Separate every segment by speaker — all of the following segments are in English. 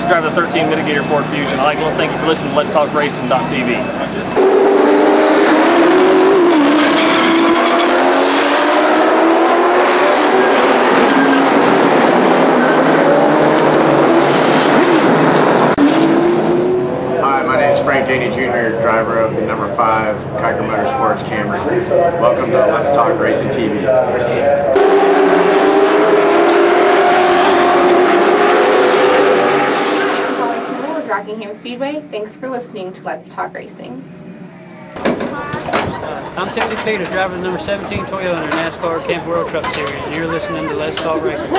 Speaker 1: drive the 13 Mitigator Ford Fusion. I'd like to thank you for listening to Let's Talk Racing.tv.
Speaker 2: Jr., driver of the number 5 Kiker Motorsports Camry. Welcome to Let's Talk Racing TV.
Speaker 3: With Rockingham Speedway. Thanks for listening to Let's Talk Racing.
Speaker 4: I'm Timothy Peters, driver of the number 17 Toyota NASCAR Camp World Truck Series, and you're listening to Let's Talk Racing.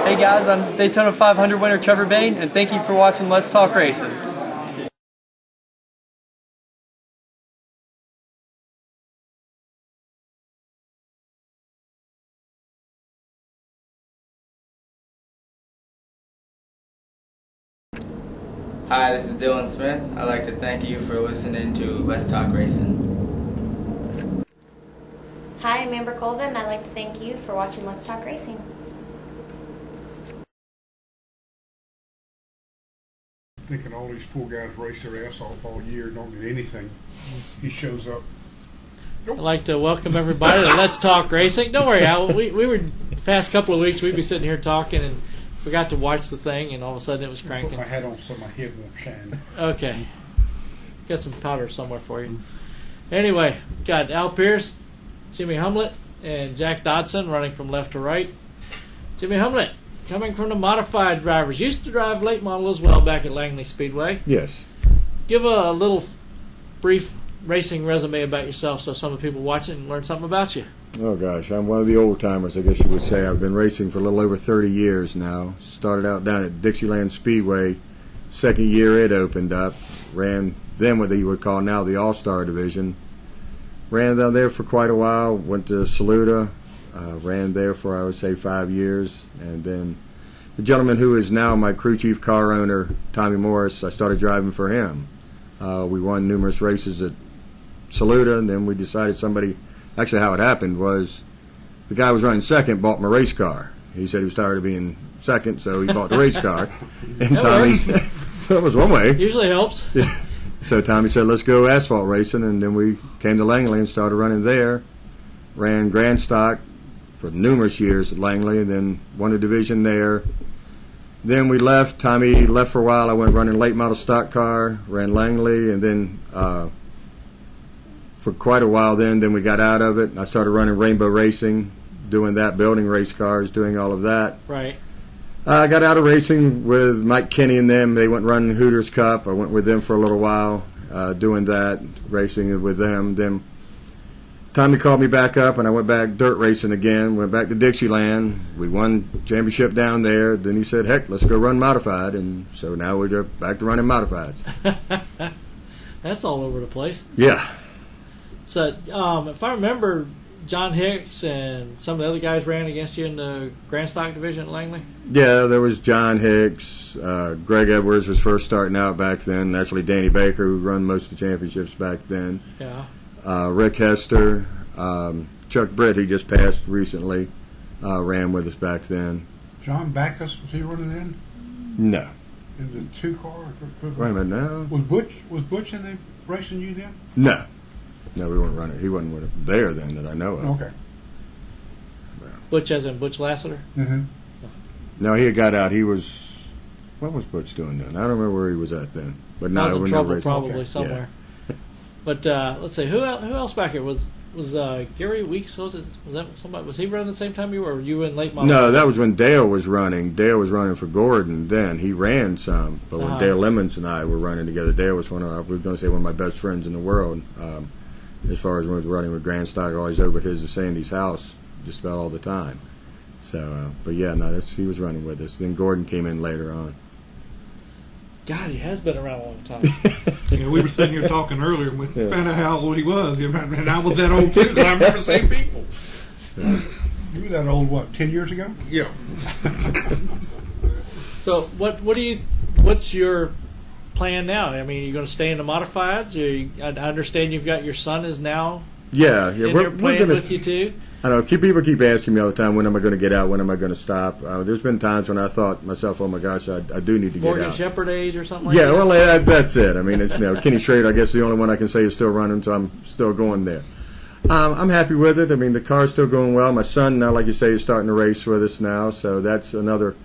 Speaker 5: Hey guys, I'm Daytona 500 winner Trevor Bain, and thank you for watching Let's Talk Racing.
Speaker 6: Hi, this is Dylan Smith. I'd like to thank you for listening to Let's Talk Racing.
Speaker 7: Hi, I'm Amber Colvin. I'd like to thank you for watching Let's Talk Racing.
Speaker 8: Thinking all these poor guys race their ass off all year and don't get anything. He shows up.
Speaker 9: I'd like to welcome everybody to Let's Talk Racing. Don't worry, Al. We were the past couple of weeks we'd be sitting here talking and forgot to watch the thing, and all of a sudden it was cranking.
Speaker 8: Put my hat on so my head won't shine.
Speaker 9: Okay, got some powder somewhere for you. Anyway, got Al Pearce, Jimmy Humblet, and Jack Dodson running from left to right. Jimmy Humblet, coming from the modified drivers, used to drive late model as well back at Langley Speedway.
Speaker 10: Yes.
Speaker 9: Give a little brief racing resume about yourself so some of the people watching can learn something about you.
Speaker 10: Oh gosh, I'm one of the old timers, I guess you would say. I've been racing for a little over 30 years now. Started out down at Dixieland Speedway. Second year it opened up. Ran then what you would call now the All-Star Division. Ran down there for quite a while. Went to Saluda. Ran there for, I would say, 5 years. And then the gentleman who is now my crew chief car owner, Tommy Morris, I started driving for him. We won numerous races at Saluda, and then we decided actually how it happened was the guy who was running second bought my race car. He said he was tired of being second, so he bought the race car. And Tommy said, that was one way.
Speaker 9: Usually helps.
Speaker 10: Yeah. So Tommy said, let's go asphalt racing, and then we came to Langley and started running there. Ran Grand Stock for numerous years at Langley, and then won a division there. Then we left. Tommy left for a while. I went running late model stock car, ran Langley, and then for quite a while then we got out of it. I started running Rainbow Racing, doing that, building race cars, doing all of that.
Speaker 9: Right.
Speaker 10: I got out of racing with Mike Kinney and them. They went running Hooters Cup. I went with them for a little while, doing that, racing with them. Then Tommy called me back up, and I went back dirt racing again. Went back to Dixieland. We won championship down there. Then he said, heck, let's go run modified. And so now we're back to running modifieds.
Speaker 9: That's all over the place.
Speaker 10: Yeah.
Speaker 9: So if I remember, John Hicks and some of the other guys ran against you in the Grand Stock division at Langley?
Speaker 10: Yeah, there was John Hicks. Greg Edwards was first starting out back then. Actually, Danny Baker, who run most of the championships back then.
Speaker 9: Yeah.
Speaker 10: Rick Hester. Chuck Britt, he just passed recently, ran with us back then.
Speaker 8: John Backus, was he running in?
Speaker 10: No.
Speaker 8: In the 2-car?
Speaker 10: Wait a minute, no.
Speaker 8: Was Butch in the racing you then?
Speaker 10: No. No, we weren't running. He wasn't there then that I know of.
Speaker 8: Okay.
Speaker 9: Butch as in Butch Lassiter?
Speaker 8: Mm-hmm.
Speaker 10: No, he had got out. He was, what was Butch doing then? I don't remember where he was at then. But
Speaker 9: I was in trouble
Speaker 10: racing.
Speaker 9: probably
Speaker 10: Okay.
Speaker 9: somewhere. Yeah. But let's see, who else back here was Gary Weeks? Was that somebody? Was he running at the same time you were? Or were you in late model?
Speaker 10: No, that was when Dale was running. Dale was running for Gordon then. He ran some, but when Dale Lemons and I were running together, Dale was one of my best friends in the world. As far as when we were running with Grand Stock, always over at his Sandy's house just about all the time. So, but yeah, no, he was running with us. Then Gordon came in later on.
Speaker 9: God, he has been around a long time.
Speaker 11: We were sitting here talking earlier, and we found out how old he was. And I was that old too, because I remember the same people.
Speaker 8: You were that old, what, 10 years ago?
Speaker 11: Yeah.
Speaker 9: So what's your plan now? I mean, are you going to stay in the modifieds? I understand you've got your son is now
Speaker 10: Yeah,
Speaker 9: in
Speaker 10: we're
Speaker 9: there playing
Speaker 10: gonna.
Speaker 9: with you too.
Speaker 10: I know. People keep asking me all the time, when am I going to get out? When am I going to stop? There's been times when I thought myself, oh my gosh, I do need to get
Speaker 9: Morgan
Speaker 10: out.
Speaker 9: Shepherd age or something like
Speaker 10: Yeah,
Speaker 9: that?
Speaker 10: well, that's it. I mean, it's Kenny Schrader, I guess, the only one I can say is still running, so I'm still going there. I'm happy with it. I mean, the car's still going well. My son, now, like you say, is starting to race with us now, so that's another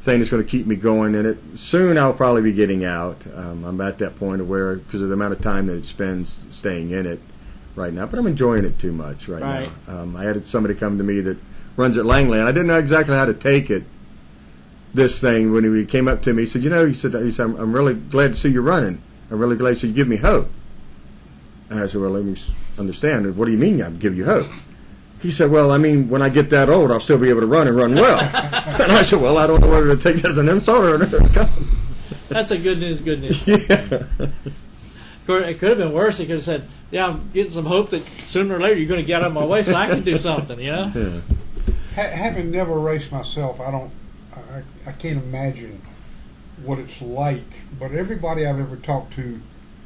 Speaker 10: thing that's going to keep me going in it. Soon I'll probably be getting out. I'm at that point of where, because of the amount of time that it spends staying in it right now, but I'm enjoying it too much right now. I had somebody come to me that runs at Langley, and I didn't know exactly how to take it, this thing, when he came up to me. He said, he said, I'm really glad to see you running. I'm really glad you give me hope. And I said, well, let me understand. What do you mean I give you hope? He said, well, I mean, when I get that old, I'll still be able to run and run well. And I said, well, I don't know whether to take that as an insult or an
Speaker 9: That's a good news.
Speaker 10: Yeah.
Speaker 9: It could have been worse. He could have said, yeah, I'm getting some hope that sooner or later you're going to get out of my way so I can do something,
Speaker 10: Yeah.
Speaker 8: Having never raced myself, I can't imagine what it's like. But everybody I've ever talked to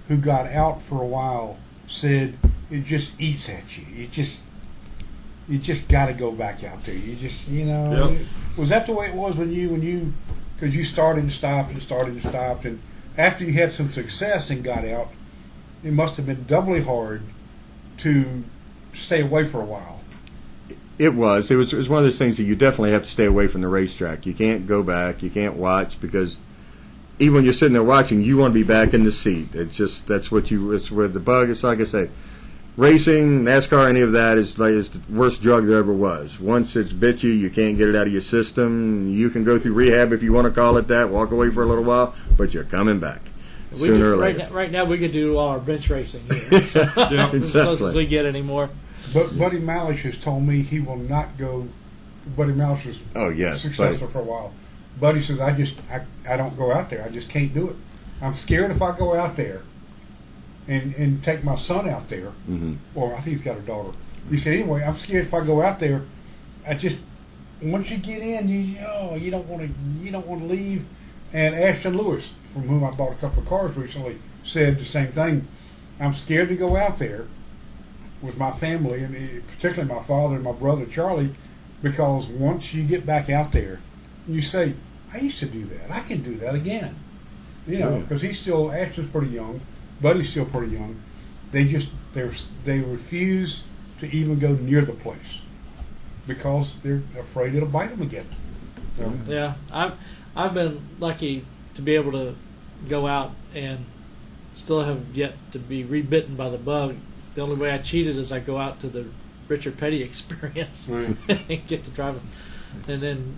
Speaker 8: who got out for a while said it just eats at you. You just got to go back out there. You just,
Speaker 11: Yep.
Speaker 8: Was that the way it was when you, because you started and stopped and started and stopped, and after you had some success and got out, it must have been doubly hard to stay away for a while.
Speaker 10: It was one of those things that you definitely have to stay away from the racetrack. You can't go back. You can't watch, because even when you're sitting there watching, you want to be back in the seat. It's where the bug. It's like I say, racing, NASCAR, any of that is the worst drug there ever was. Once it's bit you, you can't get it out of your system. You can go through rehab if you want to call it that, walk away for a little while, but you're coming back sooner or later.
Speaker 9: Right now, we could do all our bench racing here. So as close as we get anymore.
Speaker 8: But Buddy Malish has told me he will not go. Buddy Malish was successful for a while. Buddy says, I don't go out there. I just can't do it. I'm scared if I go out there and take my son out there, or I think he's got a daughter. He said, anyway, I'm scared if I go out there. Once you get in, you don't want to leave. And Ashton Lewis, from whom I bought a couple of cars recently, said the same thing. I'm scared to go out there with my family, and particularly my father and my brother Charlie, because once you get back out there, you say, I used to do that. I can do that again. Because Ashton's pretty young. Buddy's still pretty young. They refuse to even go near the place because they're afraid it'll bite them again. So.
Speaker 9: Yeah, I've been lucky to be able to go out and still have yet to be rebitten by the bug. The only way I cheated is I go out to the Richard Petty experience and get to drive them, and then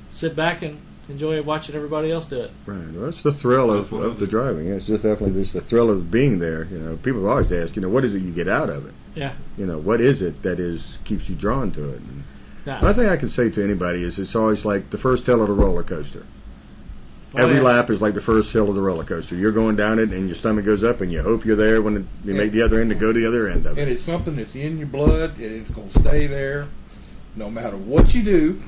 Speaker 9: sit back and enjoy watching everybody else do it.
Speaker 10: Right. Well, that's the thrill of the driving. It's just definitely just the thrill of being there. People always ask, what is it you get out of it?
Speaker 9: Yeah.
Speaker 10: What is it that keeps you drawn to it? And one thing I can say to anybody is it's always like the first hill of the roller coaster. Every lap is like the first hill of the roller coaster. You're going down it, and your stomach goes up, and you hope you're there when you make the other end to go to the other end of it.
Speaker 11: And it's something that's in your blood, and it's going to stay there. No matter what you do,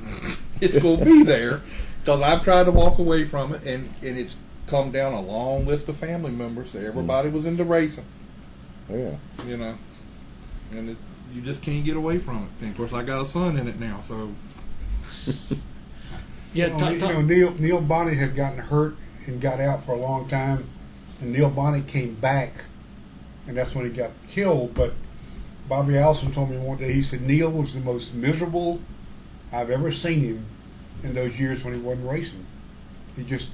Speaker 11: it's going to be there. Because I've tried to walk away from it, and it's come down a long list of family members. Everybody was into racing.
Speaker 10: Yeah.
Speaker 11: And you just can't get away from it. And of course, I got a son in it now, so.
Speaker 8: Neil Bonney had gotten hurt and got out for a long time, and Neil Bonney came back, and that's when he got killed. But Bobby Allison told me one day, he said Neil was the most miserable I've ever seen him in those years when he wasn't racing. Because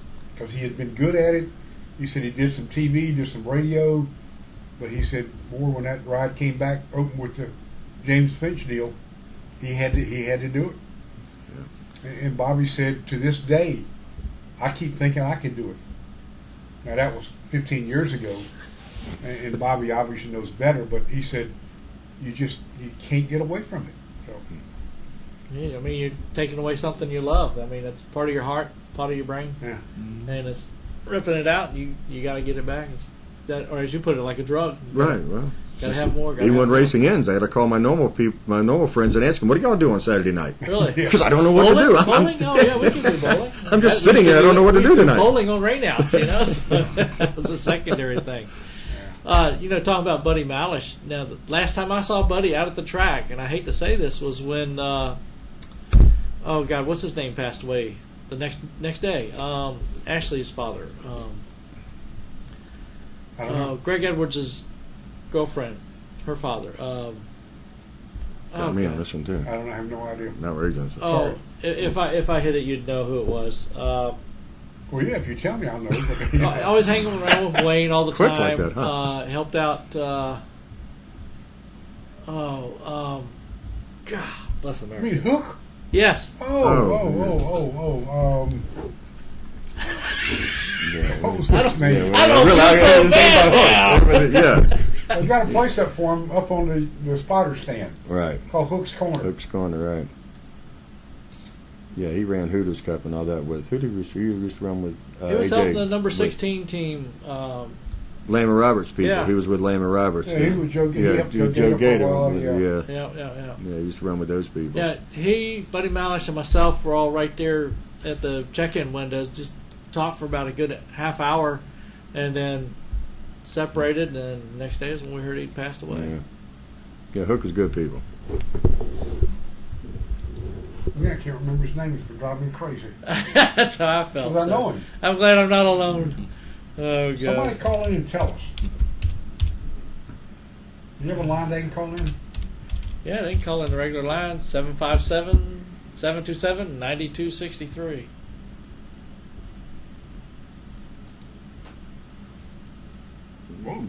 Speaker 8: he had been good at it. He said he did some TV, did some radio, but he said, boy, when that ride came back, open with the James Finch deal, he had to do it. And Bobby said, to this day, I keep thinking I can do it. Now, that was 15 years ago, and Bobby obviously knows better, but he said, you can't get away from it. So.
Speaker 9: Yeah, you're taking away something you love. It's part of your heart, part of your brain.
Speaker 8: Yeah.
Speaker 9: And it's ripping it out, and you got to get it back. It's that, or as you put it, like a drug.
Speaker 10: Right. Well,
Speaker 9: Gotta have more.
Speaker 10: even when racing ends, I had to call my normal friends and ask them, "What do y'all do on Saturday night?"
Speaker 9: Really?
Speaker 10: Because I don't know what to do.
Speaker 9: Bowling? Oh yeah, we can do bowling.
Speaker 10: I'm just sitting here. I don't know what to do tonight.
Speaker 9: Bowling on rainouts, you know. So that was a secondary thing. You know, talking about Buddy Malish. Now, the last time I saw Buddy out at the track, and I hate to say this, was when oh God, what's his name passed away the next day. Ashley's father.
Speaker 8: I don't know.
Speaker 9: Greg Edwards' girlfriend, her father.
Speaker 10: Got me on this one too.
Speaker 8: I don't know. I have no idea.
Speaker 10: Not regions.
Speaker 9: Oh, if I hit it, you'd know who it was.
Speaker 8: Well, yeah, if you tell me, I'll know.
Speaker 9: I always hang around with Wayne all the
Speaker 10: Quick
Speaker 9: time.
Speaker 10: like that, huh?
Speaker 9: Helped out. God bless
Speaker 8: I
Speaker 9: America.
Speaker 8: mean, Hook?
Speaker 9: Yes.
Speaker 8: What was Hook's name?
Speaker 9: I don't feel so bad now.
Speaker 10: Yeah.
Speaker 8: I've got a place up for him up on the spotter stand.
Speaker 10: Right.
Speaker 8: Called Hook's Corner.
Speaker 10: Hook's Corner, right. Yeah, he ran Hooters Cup and all that with. Who did he used to run with?
Speaker 9: He was
Speaker 10: AJ,
Speaker 9: helping the number 16 team.
Speaker 10: Lama Roberts people.
Speaker 9: Yeah.
Speaker 10: He was with Lama Roberts.
Speaker 8: Yeah, he was Joe Gator.
Speaker 10: Yeah,
Speaker 8: He helped
Speaker 10: Joe Gator.
Speaker 8: for a while,
Speaker 10: Yeah,
Speaker 9: Yeah.
Speaker 10: he used to run with those people.
Speaker 9: Yeah, he, Buddy Malish, and myself were all right there at the check-in windows, just talked for about a good half hour, and then separated. And the next day is when we heard he'd passed away.
Speaker 10: Yeah, Hook was good people.
Speaker 8: Yeah, I can't remember his name. It's been driving me crazy.
Speaker 9: That's how I felt.
Speaker 8: Because I know him.
Speaker 9: I'm glad I'm not alone. Oh, God.
Speaker 8: Somebody call in and tell us. You have a line they can call in?
Speaker 9: Yeah, they can call in the regular line, 757-727-9263.
Speaker 8: Whoa.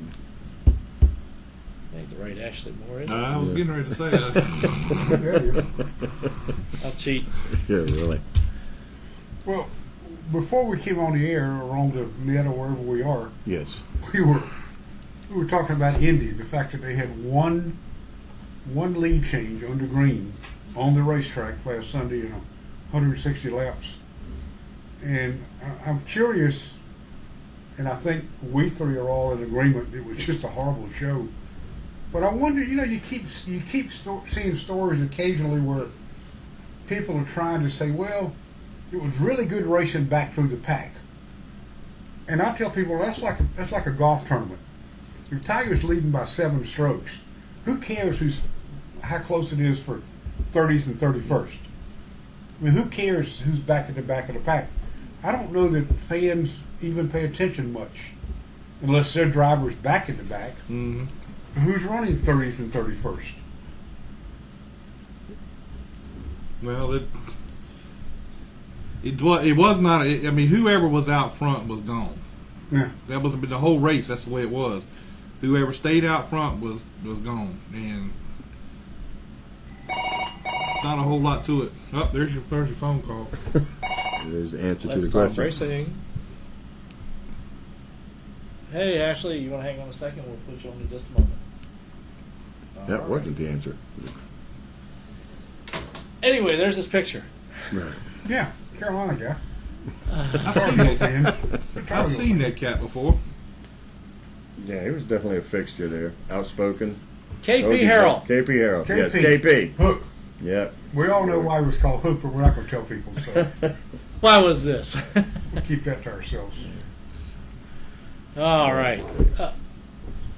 Speaker 9: Ain't the right Ashley Moore, is it?
Speaker 11: I was getting ready to say that.
Speaker 9: I'll cheat.
Speaker 10: Yeah, really.
Speaker 8: Well, before we came on the air or on the net or wherever we are,
Speaker 10: Yes.
Speaker 8: we were talking about Indy, the fact that they had one lead change under green on the racetrack last Sunday in 160 laps. And I'm curious, and I think we three are all in agreement, it was just a horrible show. But I wonder, you know, you keep seeing stories occasionally where people are trying to say, well, it was really good racing back through the pack. And I tell people that's like a golf tournament. If Tiger's leading by 7 strokes, who cares how close it is for 30th and 31st? I mean, who cares who's back at the back of the pack? I don't know that fans even pay attention much, unless their driver's back in the back.
Speaker 11: Mm-hmm.
Speaker 8: Who's running 30th and 31st?
Speaker 11: Well, it was not. I mean, whoever was out front was gone.
Speaker 8: Yeah.
Speaker 11: That was the whole race. That's the way it was. Whoever stayed out front was gone, and not a whole lot to it. Oh, there's your phone call.
Speaker 10: There's the answer
Speaker 9: Let's
Speaker 10: to the
Speaker 9: start
Speaker 10: question.
Speaker 9: racing. Hey, Ashley, you want to hang on a second? We'll put you on in just a moment.
Speaker 10: That
Speaker 9: All
Speaker 10: wasn't the answer.
Speaker 9: Anyway, there's this picture.
Speaker 10: Right.
Speaker 8: Yeah, Carolina guy.
Speaker 11: I've seen that cat before.
Speaker 10: Yeah, he was definitely a fixture there. Outspoken.
Speaker 9: KP Harrell.
Speaker 10: KP Harrell.
Speaker 8: KP.
Speaker 10: Yes, KP.
Speaker 8: Hook.
Speaker 10: Yep.
Speaker 8: We all know why he was called Hook, but we're not going to tell people, so
Speaker 9: Why was this?
Speaker 8: we'll keep that to ourselves.
Speaker 9: All right.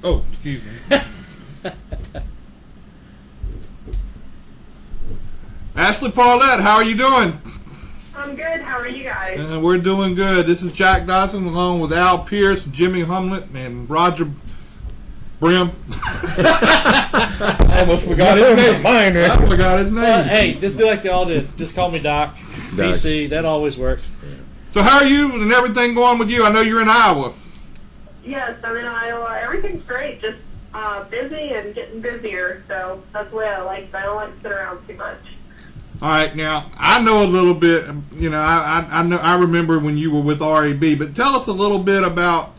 Speaker 11: Oh, excuse me. Ashley Parlett, how are you doing?
Speaker 12: I'm good. How are you guys?
Speaker 11: We're doing good. This is Jack Dodson along with Al Pearce, Jimmy Humblet, and Roger Brehm.
Speaker 9: I almost forgot
Speaker 11: his name. I forgot his name.
Speaker 9: Hey, just do like they all did. Just call me Doc. PC. That always works.
Speaker 11: So how are you and everything going with you? I know you're in Iowa.
Speaker 12: Yes, I'm in Iowa. Everything's great. Just busy and getting busier. So that's the way I like it. I don't like to sit around too much.
Speaker 11: All right, now I know a little bit. You know, I know. I remember when you were with RAB, but tell us a little bit about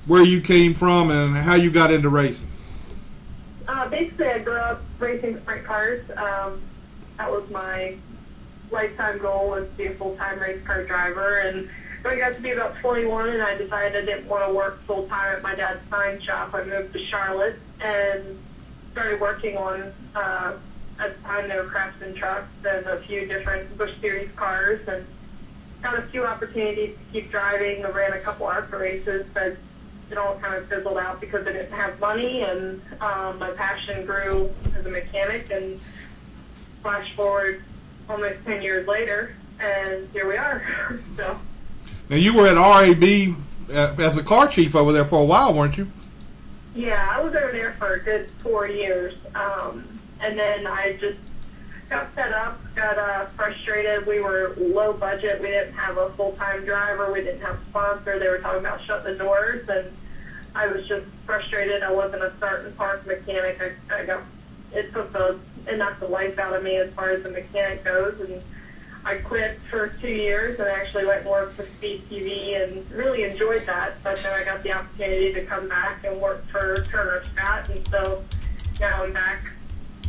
Speaker 11: where you came from and how you got into racing.
Speaker 12: Basically, I grew up racing sprint cars. That was my lifetime goal, was to be a full-time race car driver. And when I got to be about 21 and I decided I didn't want to work full time at my dad's sign shop, I moved to Charlotte and started working on, at the time they were Craftsman trucks and a few different Busch Series cars, and got a few opportunities to keep driving. I ran a couple ARCA races, but it all kind of fizzled out because I didn't have money, and my passion grew as a mechanic, and flash forward almost 10 years later, and here we are. So.
Speaker 11: Now, you were at RAB as a car chief over there for a while, weren't you?
Speaker 12: Yeah, I was over there for a good 4 years, and then I just got fed up, got frustrated. We were low budget. We didn't have a full-time driver. We didn't have a sponsor. They were talking about shutting the doors, and I was just frustrated. I wasn't a start and park mechanic. It took it knocked the life out of me as far as the mechanic goes, and I quit for 2 years and actually went and worked for Speed TV and really enjoyed that. But then I got the opportunity to come back and work for Turner Scott, and so now I'm back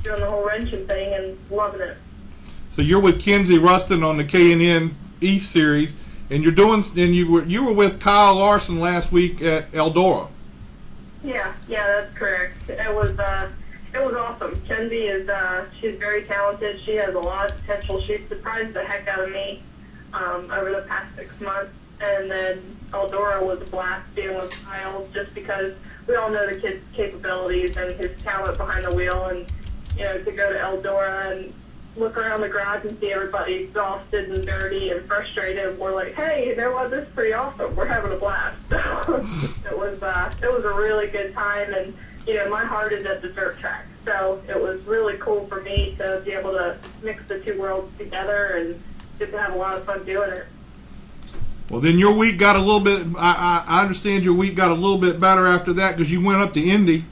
Speaker 12: doing the whole wrenching thing and loving it.
Speaker 11: So you're with Kenzie Ruston on the K&N East Series, and you were with Kyle Larsen last week at Eldora.
Speaker 12: Yeah, that's correct. It was awesome. Kenzie she's very talented. She has a lot of potential. She's surprised the heck out of me over the past 6 months. And then Eldora was a blast dealing with Kyle, just because we all know the kid's capabilities and his talent behind the wheel. And to go to Eldora and look around the garage and see everybody exhausted and dirty and frustrated, we're like, hey, you know what? This is pretty awesome. We're having a blast. So it was a really good time, and my heart is at the dirt track, so it was really cool for me to be able to mix the two worlds together and get to have a lot of fun doing it.
Speaker 11: Well, then your week got a little bit. I understand your week got a little bit better after that, because you went up to Indy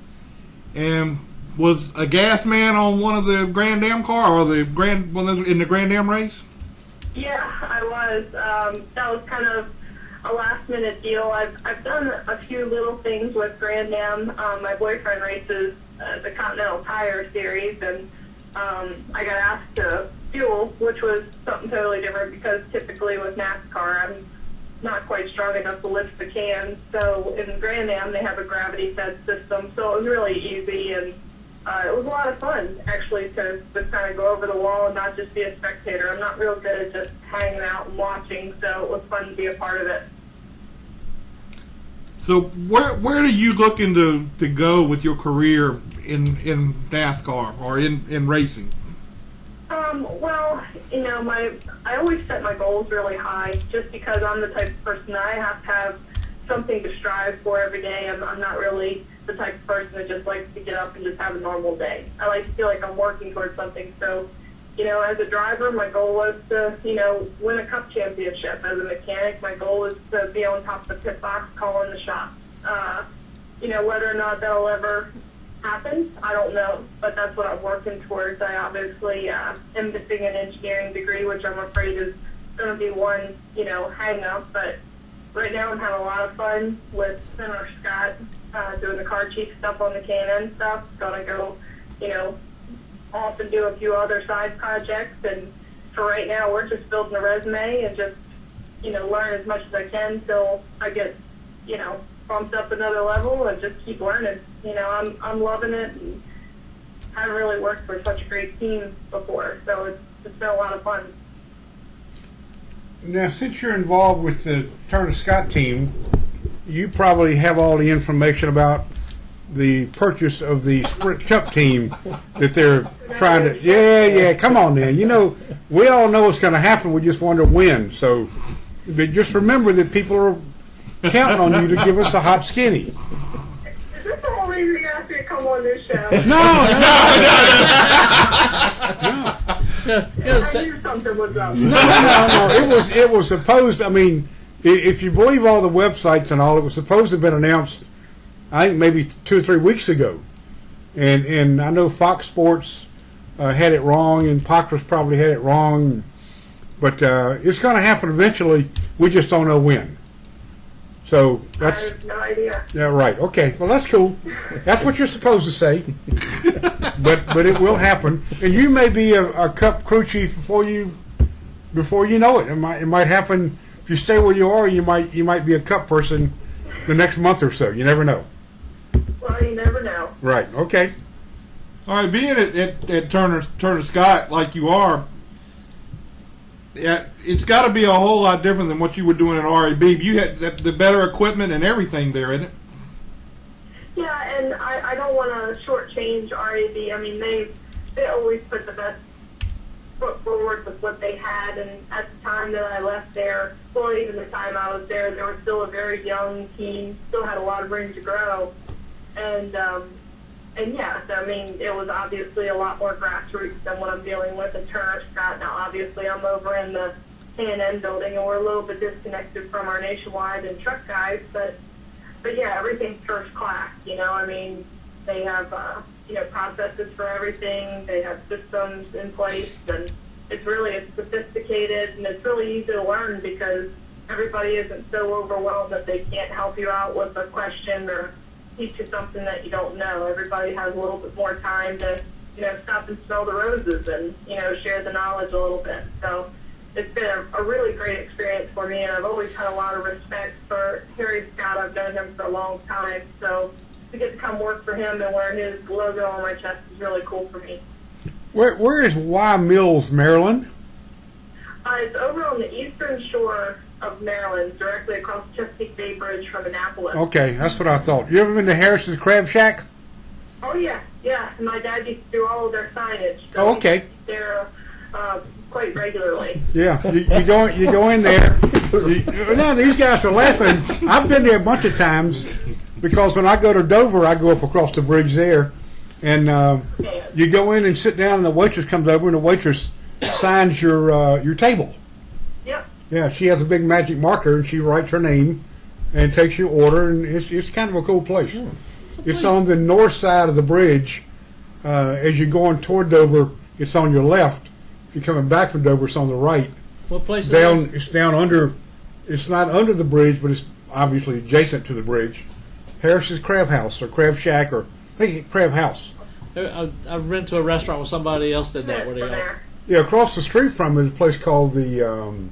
Speaker 11: and was a gas man on one of the Grand Am car, or in the Grand Am race. Yeah,
Speaker 12: I was. That was kind of a last-minute deal. I've done a few little things with Grand Am. My boyfriend races the Continental Tire Series, and I got asked to fuel, which was something totally different, because typically with NASCAR, I'm not quite strong enough to lift the cans. So in Grand Am, they have a gravity-fed system, so it was really easy, and it was a lot of fun, actually, to kind of go over the wall and not just be a spectator. I'm not real good at just hanging out and watching, so it was fun to be a part of it.
Speaker 11: So where are you looking to go with your career in NASCAR or in racing?
Speaker 12: Well, I always set my goals really high, just because I'm the type of person that I have to have something to strive for every day. I'm not really the type of person that just likes to get up and just have a normal day. I like to feel like I'm working towards something. So, as a driver, my goal was to, win a cup championship. As a mechanic, my goal was to be on top of the pit box calling the shots. Whether or not that'll ever happen, I don't know, but that's what I'm working towards. I obviously am missing an engineering degree, which I'm afraid is going to be one, hang up, but right now I'm having a lot of fun with Senator Scott, doing the car chief stuff on the K&N stuff. Gonna go, off and do a few other side projects, and for right now we're just building a resume and just, learn as much as I can till I get, bumped up another level, and just keep learning. I'm loving it, and I haven't really worked for such a great team before, so it's been a lot of fun.
Speaker 8: Now, since you're involved with the Turner Scott team, you probably have all the information about the purchase of the Sprint Cup team that they're trying to. Yeah, come on, then. We all know it's going to happen. We just wonder when. So, but just remember that people are counting on you to give us a hot skinny.
Speaker 12: Is this the whole reason you asked me to come on this show?
Speaker 8: No.
Speaker 12: I knew something was up.
Speaker 8: No. It was supposed. I mean, if you believe all the websites and all, it was supposed to have been announced, I think maybe 2 or 3 weeks ago, and I know Fox Sports had it wrong, and Pockrass probably had it wrong, but it's going to happen eventually. We just don't know when. So that's.
Speaker 12: I have no idea.
Speaker 8: Yeah, right. Okay. Well, that's cool. That's what you're supposed to say. but it will happen, and you may be a Cup crew chief before you know it. It might happen you stay where you are, you might be a Cup person the next month or so. You never know.
Speaker 12: Well, you never know.
Speaker 8: Right. Okay.
Speaker 11: All right, being at Turner Scott like you are, it's got to be a whole lot different than what you were doing at RAB. You had the better equipment and everything there, isn't it?
Speaker 12: Yeah, and I don't want to shortchange RAB. I mean, they always put the best foot forward with what they had, and at the time that I left there, well, even the time I was there, they were still a very young team, still had a lot of room to grow, and yes, I mean, it was obviously a lot more grassroots than what I'm dealing with at Turner Scott. Now, obviously, I'm over in the A&M building, and we're a little bit disconnected from our nationwide and truck guys, but yeah, everything's first class, you know. I mean, they have, processes for everything. They have systems in place, and it's sophisticated, and it's really easy to learn because everybody isn't so overwhelmed that they can't help you out with a question or teach you something that you don't know. Everybody has a little bit more time to, stop and smell the roses and, share the knowledge a little bit. So it's been a really great experience for me, and I've always had a lot of respect for Harry Scott. I've known him for a long time, so to get to come work for him and wear his logo on my chest is really cool for me.
Speaker 8: Where is Y Mills, Maryland?
Speaker 12: It's over on the eastern shore of Maryland, directly across Chesapeake Bay Bridge from Annapolis.
Speaker 8: Okay, that's what I thought. You ever been to Harris's Crab Shack?
Speaker 12: Oh, yeah. My dad used to do all of their signage. So
Speaker 8: Oh, okay.
Speaker 12: They're quite regularly.
Speaker 8: Yeah, you go in there. Now these guys are laughing. I've been there a bunch of times because when I go to Dover, I go up across the bridge there, and you go in and sit down, and the waitress comes over, and the waitress signs your table.
Speaker 12: Yep.
Speaker 8: Yeah, she has a big magic marker, and she writes her name and takes your order, and it's kind of a cool place. It's on the north side of the bridge. As you're going toward Dover, it's on your left. If you're coming back from Dover, it's on the right.
Speaker 9: What place is
Speaker 8: Down,
Speaker 9: this?
Speaker 8: it's down under. It's not under the bridge, but it's obviously adjacent to the bridge. Harris's Crab House or Crab Shack, or I think Crab House.
Speaker 9: I've been to a restaurant where somebody else did that. Where they all,
Speaker 8: Yeah, across the street from it is a place called the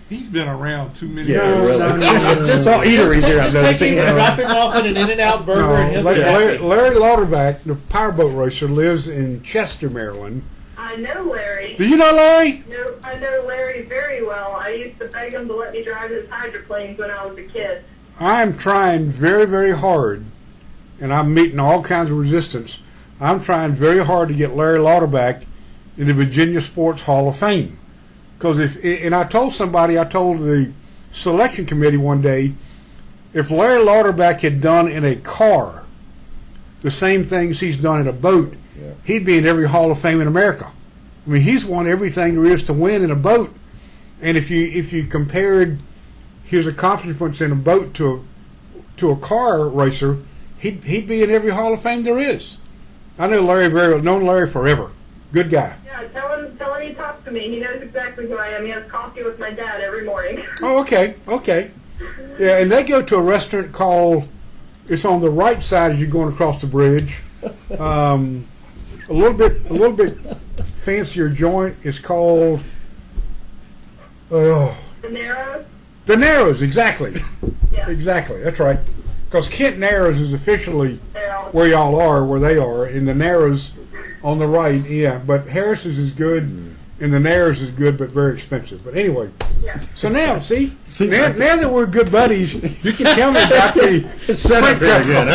Speaker 11: He's been around too many.
Speaker 8: Yeah,
Speaker 11: years.
Speaker 8: really. Just all eateries here.
Speaker 9: Just take him, drop him off at an In-N-Out burger and he'll be happy.
Speaker 8: Larry Lauderback, the powerboat racer, lives in Chester, Maryland.
Speaker 12: I know Larry.
Speaker 8: Do you know Larry?
Speaker 12: No, I know Larry very well. I used to beg him to let me drive his hydroplanes when I was a kid.
Speaker 8: I'm trying very, very hard, and I'm meeting all kinds of resistance. I'm trying very hard to get Larry Lauderback in the Virginia Sports Hall of Fame. Because I told the selection committee one day, if Larry Lauderback had done in a car the same things he's done in a boat, he'd be in every Hall of Fame in America. I mean, he's won everything there is to win in a boat. And if you compared his accomplishments in a boat to a car racer, he'd be in every Hall of Fame there is. I know Larry very well, known Larry forever. Good guy.
Speaker 12: Yeah, tell him he talks to me. He knows exactly who I am. He has coffee with my dad every morning.
Speaker 8: Oh, okay. Yeah, and they go to a restaurant called, it's on the right side as you're going across the bridge. A little bit fancier joint. It's called
Speaker 12: The Narrows?
Speaker 8: The Narrows, exactly.
Speaker 12: Yeah.
Speaker 8: Exactly, that's right. Because Kent Narrows is officially where y'all are, where they are, in the Narrows on the right, yeah. But Harris's is good, and the Narrows is good, but very expensive. But anyway, so now, now that we're good buddies, you can tell me about the
Speaker 10: Set up here again.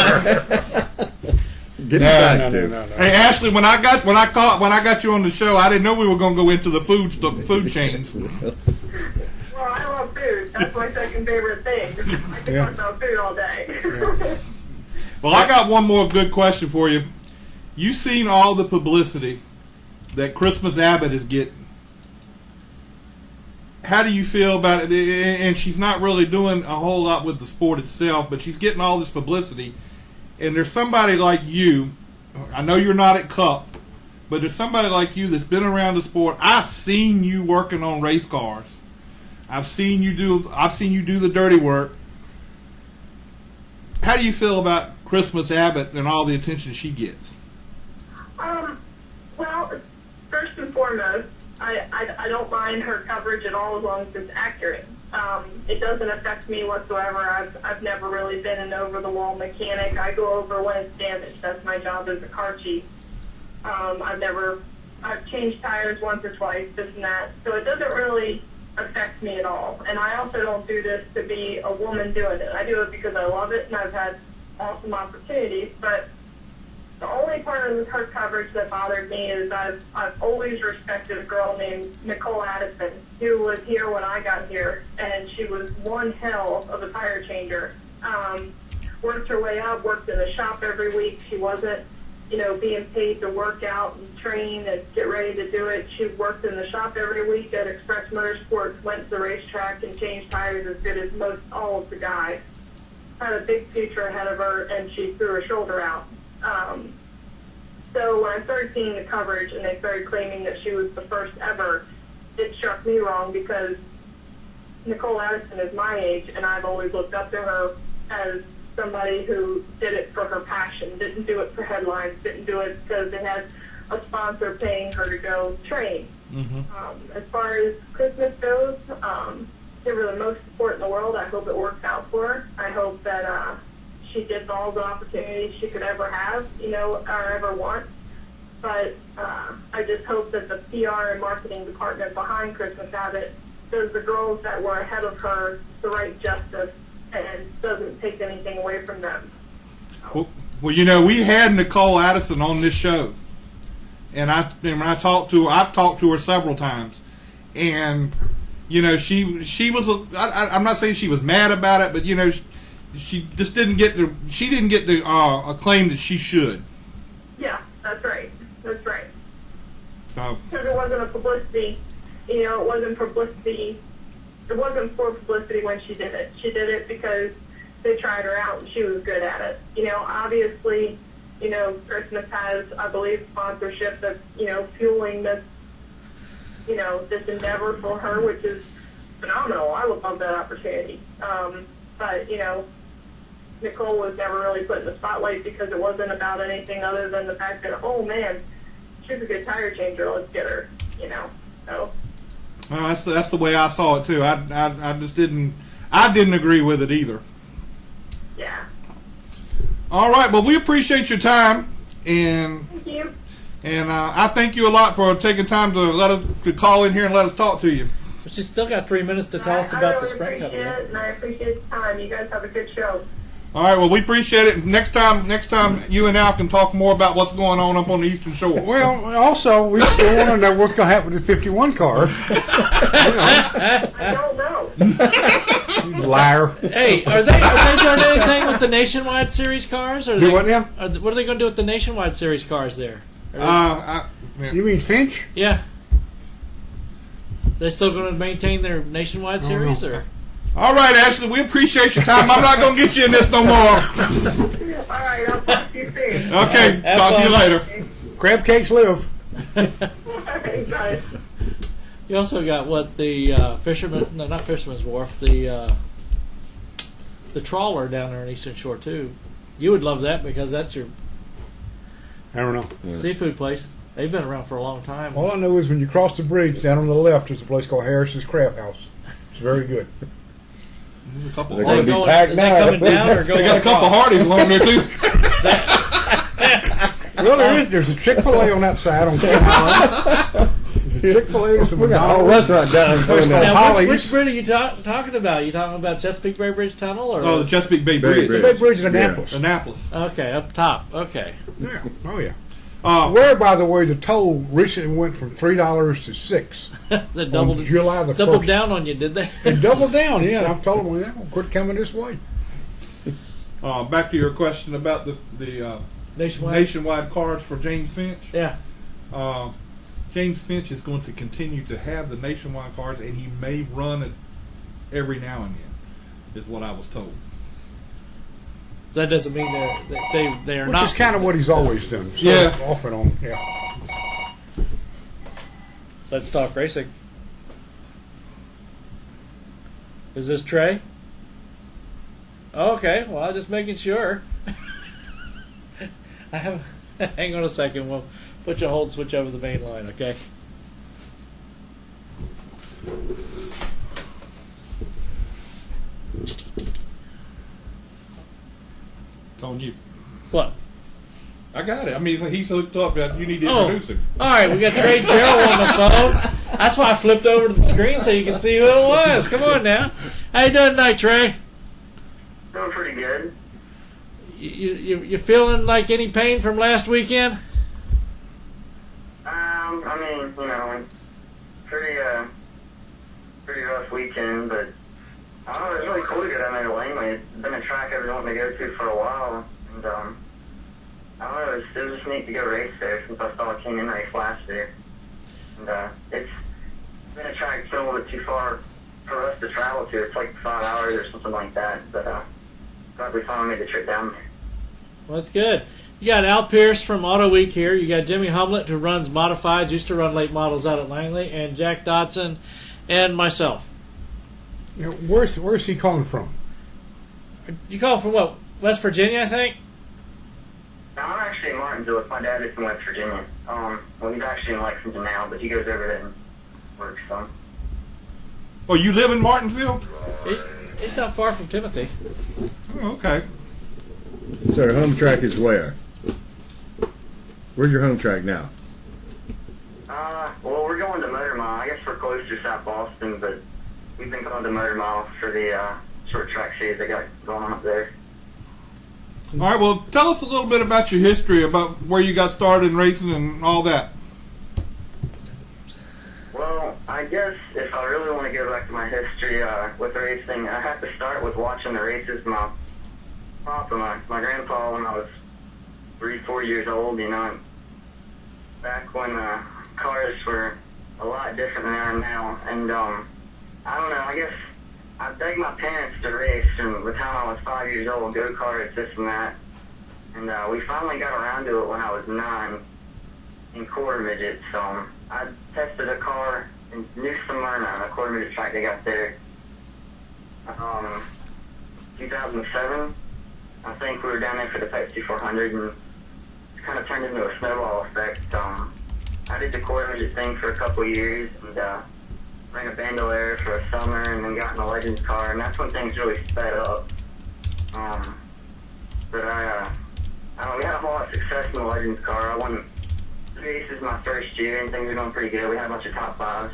Speaker 10: Get back to.
Speaker 8: No.
Speaker 11: Hey Ashley, when I got you on the show, I didn't know we were going to go into the food chains.
Speaker 12: Well, I love food. That's my second favorite thing. I can talk about food all day.
Speaker 11: Well, I got one more good question for you. You've seen all the publicity that Christmas Abbott is getting. How do you feel about it? And she's not really doing a whole lot with the sport itself, but she's getting all this publicity. And there's somebody like you, I know you're not at Cup, but there's somebody like you that's been around the sport. I've seen you working on race cars. I've seen you do the dirty work. How do you feel about Christmas Abbott and all the attention she gets?
Speaker 12: Well, first and foremost, I don't mind her coverage at all as long as it's accurate. It doesn't affect me whatsoever. I've never really been an over-the-wall mechanic. I go over when it's damaged. That's my job as a car chief. I've changed tires once or twice, this and that. So it doesn't really affect me at all. And I also don't do this to be a woman doing it. I do it because I love it and I've had awesome opportunities. But the only part of her coverage that bothered me is I've always respected a girl named Nicole Addison, who was here when I got here, and she was one hell of a tire changer. Worked her way up, worked in the shop every week. She wasn't, being paid to work out and train and get ready to do it. She worked in the shop every week at Express Motorsports, went to the racetrack and changed tires as good as most all of the guys. Had a big future ahead of her, and she threw her shoulder out. So when I started seeing the coverage and they started claiming that she was the first ever, it struck me wrong because Nicole Addison is my age, and I've always looked up to her as somebody who did it for her passion, didn't do it for headlines, didn't do it because they had a sponsor paying her to go train. As far as Christmas goes, give her the most support in the world. I hope it works out for her. I hope that she gets all the opportunities she could ever have, or ever want. But I just hope that the PR and marketing department behind Christmas Habit does the girls that were ahead of her the right justice and doesn't take anything away from them.
Speaker 11: Well, we had Nicole Addison on this show, and when I talked to her, I've talked to her several times, and she was I'm not saying she was mad about it, but she just didn't get the acclaim that she should.
Speaker 12: Yeah, that's right. That's right.
Speaker 11: So
Speaker 12: because it wasn't a publicity, it wasn't publicity. It wasn't for publicity when she did it. She did it because they tried her out and she was good at it. Obviously, Christmas has, I believe, sponsorship that's, fueling this, this endeavor for her, which is phenomenal. I would love that opportunity. But, Nicole was never really put in the spotlight because it wasn't about anything other than the fact that, oh man, she's a good tire changer, let's get her, so.
Speaker 11: Well, that's the way I saw it too. I just didn't agree with it either.
Speaker 12: Yeah.
Speaker 11: All right, well, we appreciate your time, and
Speaker 12: thank you.
Speaker 11: And I thank you a lot for taking time to call in here and let us talk to you.
Speaker 9: But she's still got 3 minutes to tell us about the sprint company.
Speaker 12: I appreciate it, and I appreciate the time. You guys have a good show.
Speaker 11: All right, well, we appreciate it. Next time, you and Al can talk more about what's going on up on the Eastern Shore.
Speaker 8: Well, also, we still want to know what's going to happen to the 51 car.
Speaker 12: I don't know.
Speaker 8: You liar.
Speaker 9: Hey, are they doing anything with the Nationwide Series cars? Or
Speaker 8: Do what now?
Speaker 9: What are they going to do with the Nationwide Series cars there?
Speaker 8: You mean Finch?
Speaker 9: Yeah. They still going to maintain their Nationwide Series, or?
Speaker 11: All right, Ashley, we appreciate your time. I'm not going to get you in this no more.
Speaker 12: All right, I'll talk to you soon.
Speaker 11: Okay, talk to you later.
Speaker 8: Crab cakes live.
Speaker 12: Bye.
Speaker 9: You also got not Fisherman's Wharf, the trawler down there in Eastern Shore too. You would love that because that's your
Speaker 8: I don't know.
Speaker 9: Seafood place. They've been around for a long time.
Speaker 8: All I know is when you cross the bridge down on the left, there's a place called Harris's Crab House. It's very good.
Speaker 11: There's a couple.
Speaker 9: Is that coming down or going?
Speaker 11: They got a couple Hardys along there too.
Speaker 8: Well, there's a Chick-fil-A on that side on Camp Island. There's a Chick-fil-A and some
Speaker 10: We got a whole restaurant down there.
Speaker 9: Now, which bridge are you talking about? Are you talking about Chesapeake Bay Bridge Tunnel? Or?
Speaker 11: Oh, the Chesapeake Bay Bridge.
Speaker 8: The Bay Bridge in Annapolis.
Speaker 11: Yeah. Annapolis.
Speaker 9: Okay, up top. Okay.
Speaker 8: Yeah. Oh, yeah. Where, by the way, the toll recently went from $3 to $6.
Speaker 9: They doubled
Speaker 8: July the 1st.
Speaker 9: Doubled down on you, did they?
Speaker 8: They doubled down, yeah. And I've told them, yeah, quit coming this way.
Speaker 11: Back to your question about the nationwide cars for James Finch.
Speaker 9: Yeah.
Speaker 11: James Finch is going to continue to have the nationwide cars, and he may run it every now and then, is what I was told.
Speaker 9: That doesn't mean they are
Speaker 8: Which
Speaker 9: not.
Speaker 8: is kind of what he's always done. So
Speaker 11: Yeah.
Speaker 8: Off and on, yeah.
Speaker 9: Let's talk racing. Is this Trey? Okay, well, I'm just making sure. I have. Hang on a second. We'll put you on hold, switch over the main line, okay?
Speaker 11: on you.
Speaker 9: What?
Speaker 11: I got it. I mean, he's hooked up. You need to
Speaker 9: Oh.
Speaker 11: introduce him.
Speaker 9: All right, we got Trey Jarrell on the phone. That's why I flipped over to the screen so you can see who it was. Come on now. How you doing tonight, Trey?
Speaker 13: Doing pretty good.
Speaker 9: You feeling like any pain from last weekend?
Speaker 13: I mean, pretty rough weekend, but I don't know, it was really cool to go down there to Langley. It's been a track I've been wanting to go to for a while, and I don't know, it was just neat to go race there since I saw a King in race last year. And it's been a track that's been a little bit too far for us to travel to. It's like 5 hours or something like that, but glad we finally made the trip down there.
Speaker 9: Well, that's good. You got Al Pearce from Auto Week here. You got Jimmy Humblet, who runs modifieds, used to run late models out at Langley, and Jack Dodson, and myself.
Speaker 8: Where's he calling from?
Speaker 9: You call from what? West Virginia, I think?
Speaker 13: Now, I'm actually in Martinsville. It's my dad is in West Virginia. Well, he's actually in Lexington now, but he goes over there and works some.
Speaker 11: Oh, you live in Martinsville?
Speaker 9: He's not far from Timothy.
Speaker 11: Oh, okay.
Speaker 10: So your home track is where? Where's your home track now?
Speaker 13: Well, we're going to Motor Mile. I guess we're close to South Boston, but we've been going to Motor Mile for the short track series they got going on up there.
Speaker 11: All right, well, tell us a little bit about your history, about where you got started in racing and all that.
Speaker 13: Well, I guess if I really want to go back to my history with racing, I have to start with watching the races. My papa, my grandpa, when I was 3-4 years old, back when cars were a lot different than they are now. And I don't know, I guess I begged my parents to race from the time I was 5 years old, go-karts, this and that. And we finally got around to it when I was 9 in quarter midgets. I tested a car in New Smyrna, a quarter midget track they got there. 2007. I think we were down there for the Pepsi 400, and it kind of turned into a snowball effect. I did the quarter midget thing for a couple of years, and ran a bandolier for a summer, and then got in a Legends car, and that's when things really sped up. But we had a whole lot of success in the Legends car. I won 3 races my first year, and things were going pretty good. We had a bunch of top fives.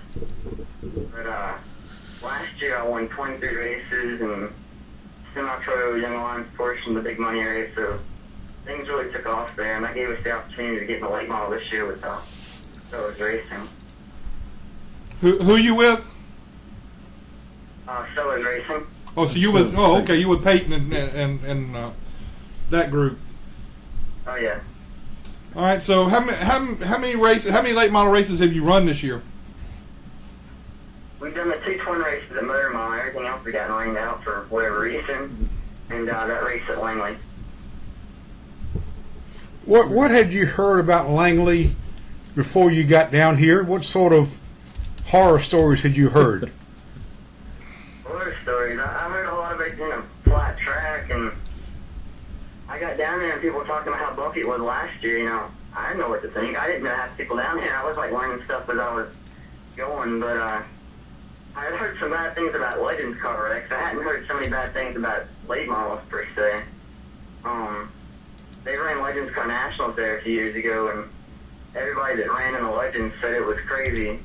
Speaker 13: But last year I won 23 races and semi-pro Young Alliance portion, the big money race, so things really took off there, and that gave us the opportunity to get in the late model this year with Sellers Racing.
Speaker 11: Who you with?
Speaker 13: Sellers Racing.
Speaker 11: Oh, so you with? Oh, okay. You with Peyton and that group.
Speaker 13: Oh yeah.
Speaker 11: All right. So how many races? How many late model races have you run this year?
Speaker 13: We've done the 2 twin races at Motor Mile. Everything else we got rained out for whatever reason, and that race at Langley.
Speaker 8: What had you heard about Langley before you got down here? What sort of horror stories had you heard?
Speaker 13: Horror stories. I heard a lot of it, flat track, and I got down there and people were talking about how bumpy it was last year. I didn't know what to think. I didn't know half the people down there. I was like learning stuff as I was going, but I had heard some bad things about Legends car wrecks. I hadn't heard so many bad things about late models per se. They ran Legends car nationals there a few years ago, and everybody that ran in the Legends said it was crazy.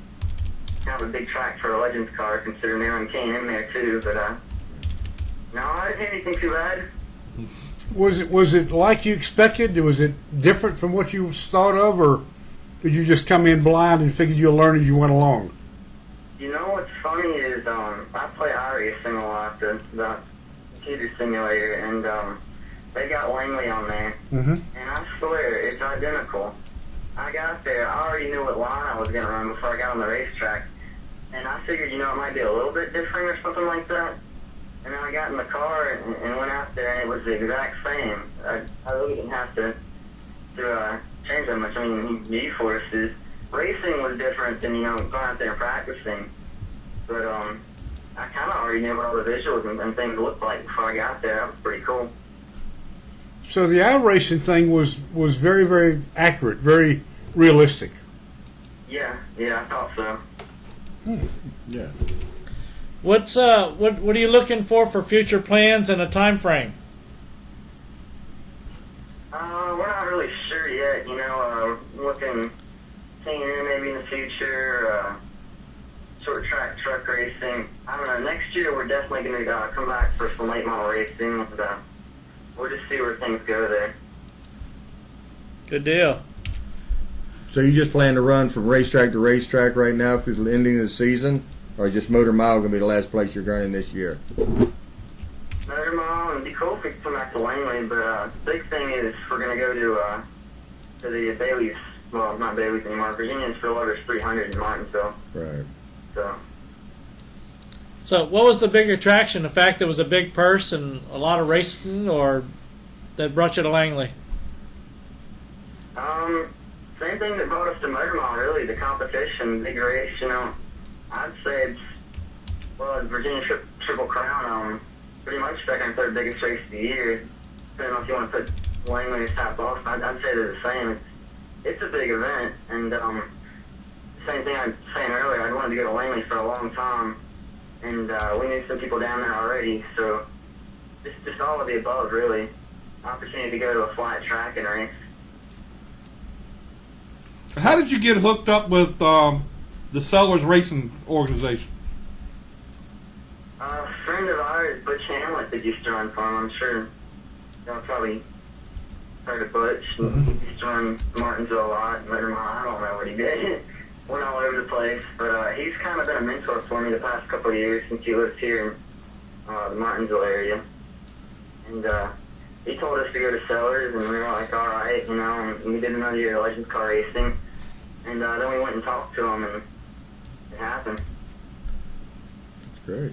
Speaker 13: Kind of a big track for a Legends car, considering they run Kane in there too. But no, I didn't hear anything too bad.
Speaker 8: Was it like you expected? Was it different from what you thought of, or did you just come in blind and figured you'll learn as you went along?
Speaker 13: What's funny is I play iRacing a lot, the computer simulator, and they got Langley on there, and I swear it's identical. I got there, I already knew what line I was going to run before I got on the racetrack, and I figured, it might be a little bit different or something like that. And then I got in the car and went out there, and it was the exact same. I really didn't have to change that much. I mean, G-forces. Racing was different than, going out there and practicing. But I kind of already knew what all the visuals and things looked like before I got there. That was pretty cool.
Speaker 8: So the iRacing thing was very, very accurate, very realistic.
Speaker 13: Yeah, I thought so.
Speaker 10: Yeah.
Speaker 9: What are you looking for future plans and a time frame?
Speaker 13: looking, seeing him maybe in the future, short track truck racing. I don't know, next year we're definitely going to come back for some late model racing. And, we'll just see where things go there.
Speaker 9: Good deal.
Speaker 10: So you just plan to run from racetrack to racetrack right now through the ending of the season? Or is just Motor Mile going to be the last place you're running this year?
Speaker 13: Motor Mile, and it'd be cool if we could come back to Langley, but the big thing is we're going to go to the Bailey's, well, not Bailey's anymore, Virginia's Phil Lover's 300 in Martinsville.
Speaker 10: Right.
Speaker 9: So what was the big attraction? The fact there was a big purse and a lot of racing, or that brought you to Langley?
Speaker 13: Same thing that brought us to Motor Mile, really, the competition, big race, you know. I'd say it's Virginia Triple Crown, pretty much second or third biggest race of the year. Depending on if you want to put Langley or South Boston, I'd say they're the same. It's a big event, and same thing I was saying earlier, I'd wanted to go to Langley for a long time, and we knew some people down there already, so just all of the above, really. Opportunity to go to a flat track and race.
Speaker 11: How did you get hooked up with the Sellers Racing organization?
Speaker 13: A friend of ours, Butch Hamlet, that used to run for him. I'm sure y'all probably heard of Butch. He used to run Martinsville a lot. Motor Mile, I don't know what he did. Went all over the place. But he's kind of been a mentor for me the past couple of years since he lives here in the Martinsville area. And he told us to go to Sellers, and we were like, all right, you know, and we did another year of Legends Car Racing. And then we went and talked to him, and it happened.
Speaker 10: Great.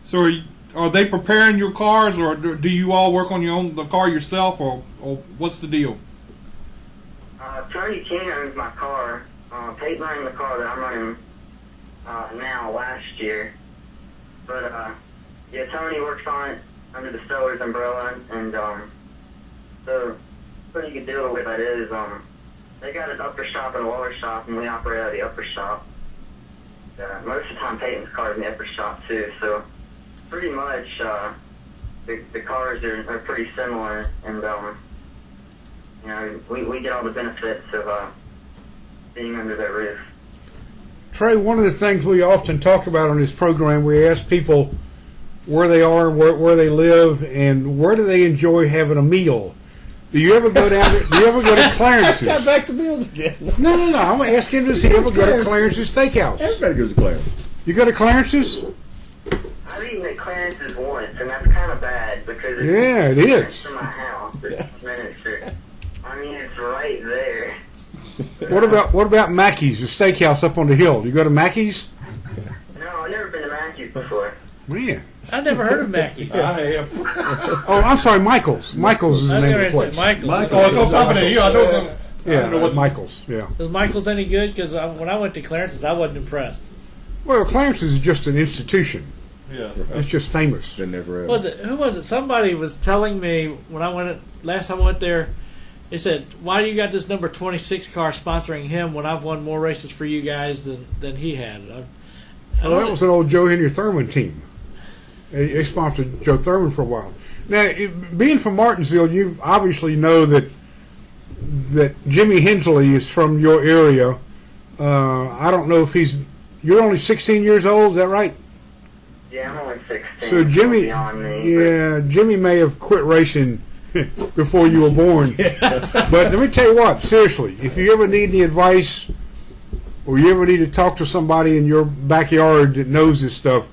Speaker 11: So are they preparing your cars, or do you all work on the car yourself, or what's the deal?
Speaker 13: Tony King owns my car. Peyton ran the car that I'm running now last year. But, yeah, Tony works on it under the Sellers umbrella, and the pretty good deal with that is they got an upper shop and a lower shop, and we operate out of the upper shop. Most of the time Peyton's car is in the upper shop too, so pretty much the cars are pretty similar, and you know, we get all the benefits of being under their roof.
Speaker 8: Trey, one of the things we often talk about on this program, we ask people where they are, where they live, and where do they enjoy having a meal. Do you ever go down there? Do you ever go to Clarence's?
Speaker 10: Got back to meals again.
Speaker 8: No. I'm asking him, does he ever go to Clarence's Steakhouse?
Speaker 10: Everybody goes to Clarence.
Speaker 8: You go to Clarence's?
Speaker 13: I've eaten at Clarence's once, and that's kind of bad because it's
Speaker 8: it is.
Speaker 13: next to my house. I mean, it's right there.
Speaker 8: What about Mackey's, the steakhouse up on the hill? You go to Mackey's?
Speaker 13: No, I've never been to Mackey's before.
Speaker 8: Man.
Speaker 9: I've never heard of Mackey's.
Speaker 11: I have.
Speaker 8: Oh, I'm sorry, Michael's. Michael's is the name of the place.
Speaker 9: Michael's.
Speaker 11: Oh, it's on top of the hill. I know.
Speaker 8: Yeah, Michael's. Yeah.
Speaker 9: Was Michael's any good? Because when I went to Clarence's, I wasn't impressed.
Speaker 8: Well, Clarence's is just an institution.
Speaker 11: Yes.
Speaker 8: It's just famous.
Speaker 10: Been there forever.
Speaker 9: Who was it? Somebody was telling me when I went last time I went there. They said, "Why do you got this number 26 car sponsoring him when I've won more races for you guys than he had?"
Speaker 8: Well, that was an old Joe Henry Thurman team. They sponsored Joe Thurman for a while. Now, being from Martinsville, you obviously know that Jimmy Hensley is from your area. I don't know if you're only 16 years old, is that right?
Speaker 13: Yeah, I'm only 16.
Speaker 8: So Jimmy may have quit racing before you were born. But let me tell you what, seriously, if you ever need any advice or you ever need to talk to somebody in your backyard that knows this stuff,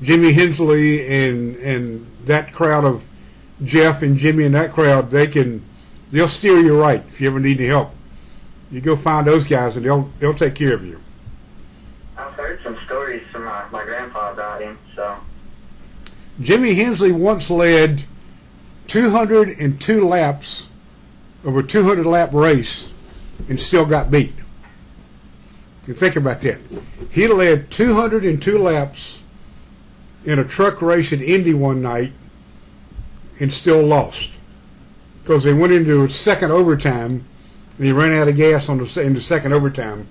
Speaker 8: Jimmy Hensley and that crowd of Jeff and Jimmy and that crowd, they'll steer you right if you ever need any help. You go find those guys and they'll take care of you.
Speaker 13: I've heard some stories from my grandpa about him, so.
Speaker 8: Jimmy Hensley once led 202 laps of a 200-lap race and still got beat. You think about that. He led 202 laps in a truck race in Indy one night and still lost because they went into a second overtime and he ran out of gas in the second overtime.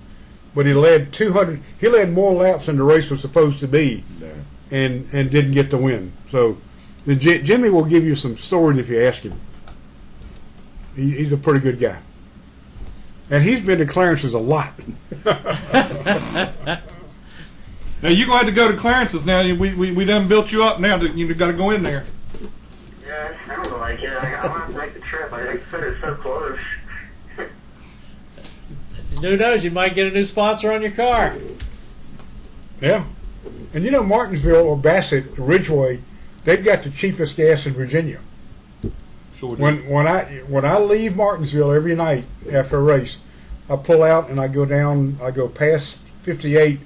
Speaker 8: But he led 200. He led more laps than the race was supposed to be, and didn't get the win. So Jimmy will give you some stories if you ask him. He's a pretty good guy. And he's been to Clarence's a lot.
Speaker 11: Now you're going to have to go to Clarence's now. We done built you up now. You got to go in there.
Speaker 13: Yeah, it sounds like it. I don't have to make the trip. Like I said, it's so close.
Speaker 9: Who knows? You might get a new sponsor on your car.
Speaker 8: Yeah. And you know, Martinsville or Bassett, Ridgeway, they've got the cheapest gas in Virginia.
Speaker 11: Sure.
Speaker 8: When I leave Martinsville every night after a race, I pull out and I go down. I go past 58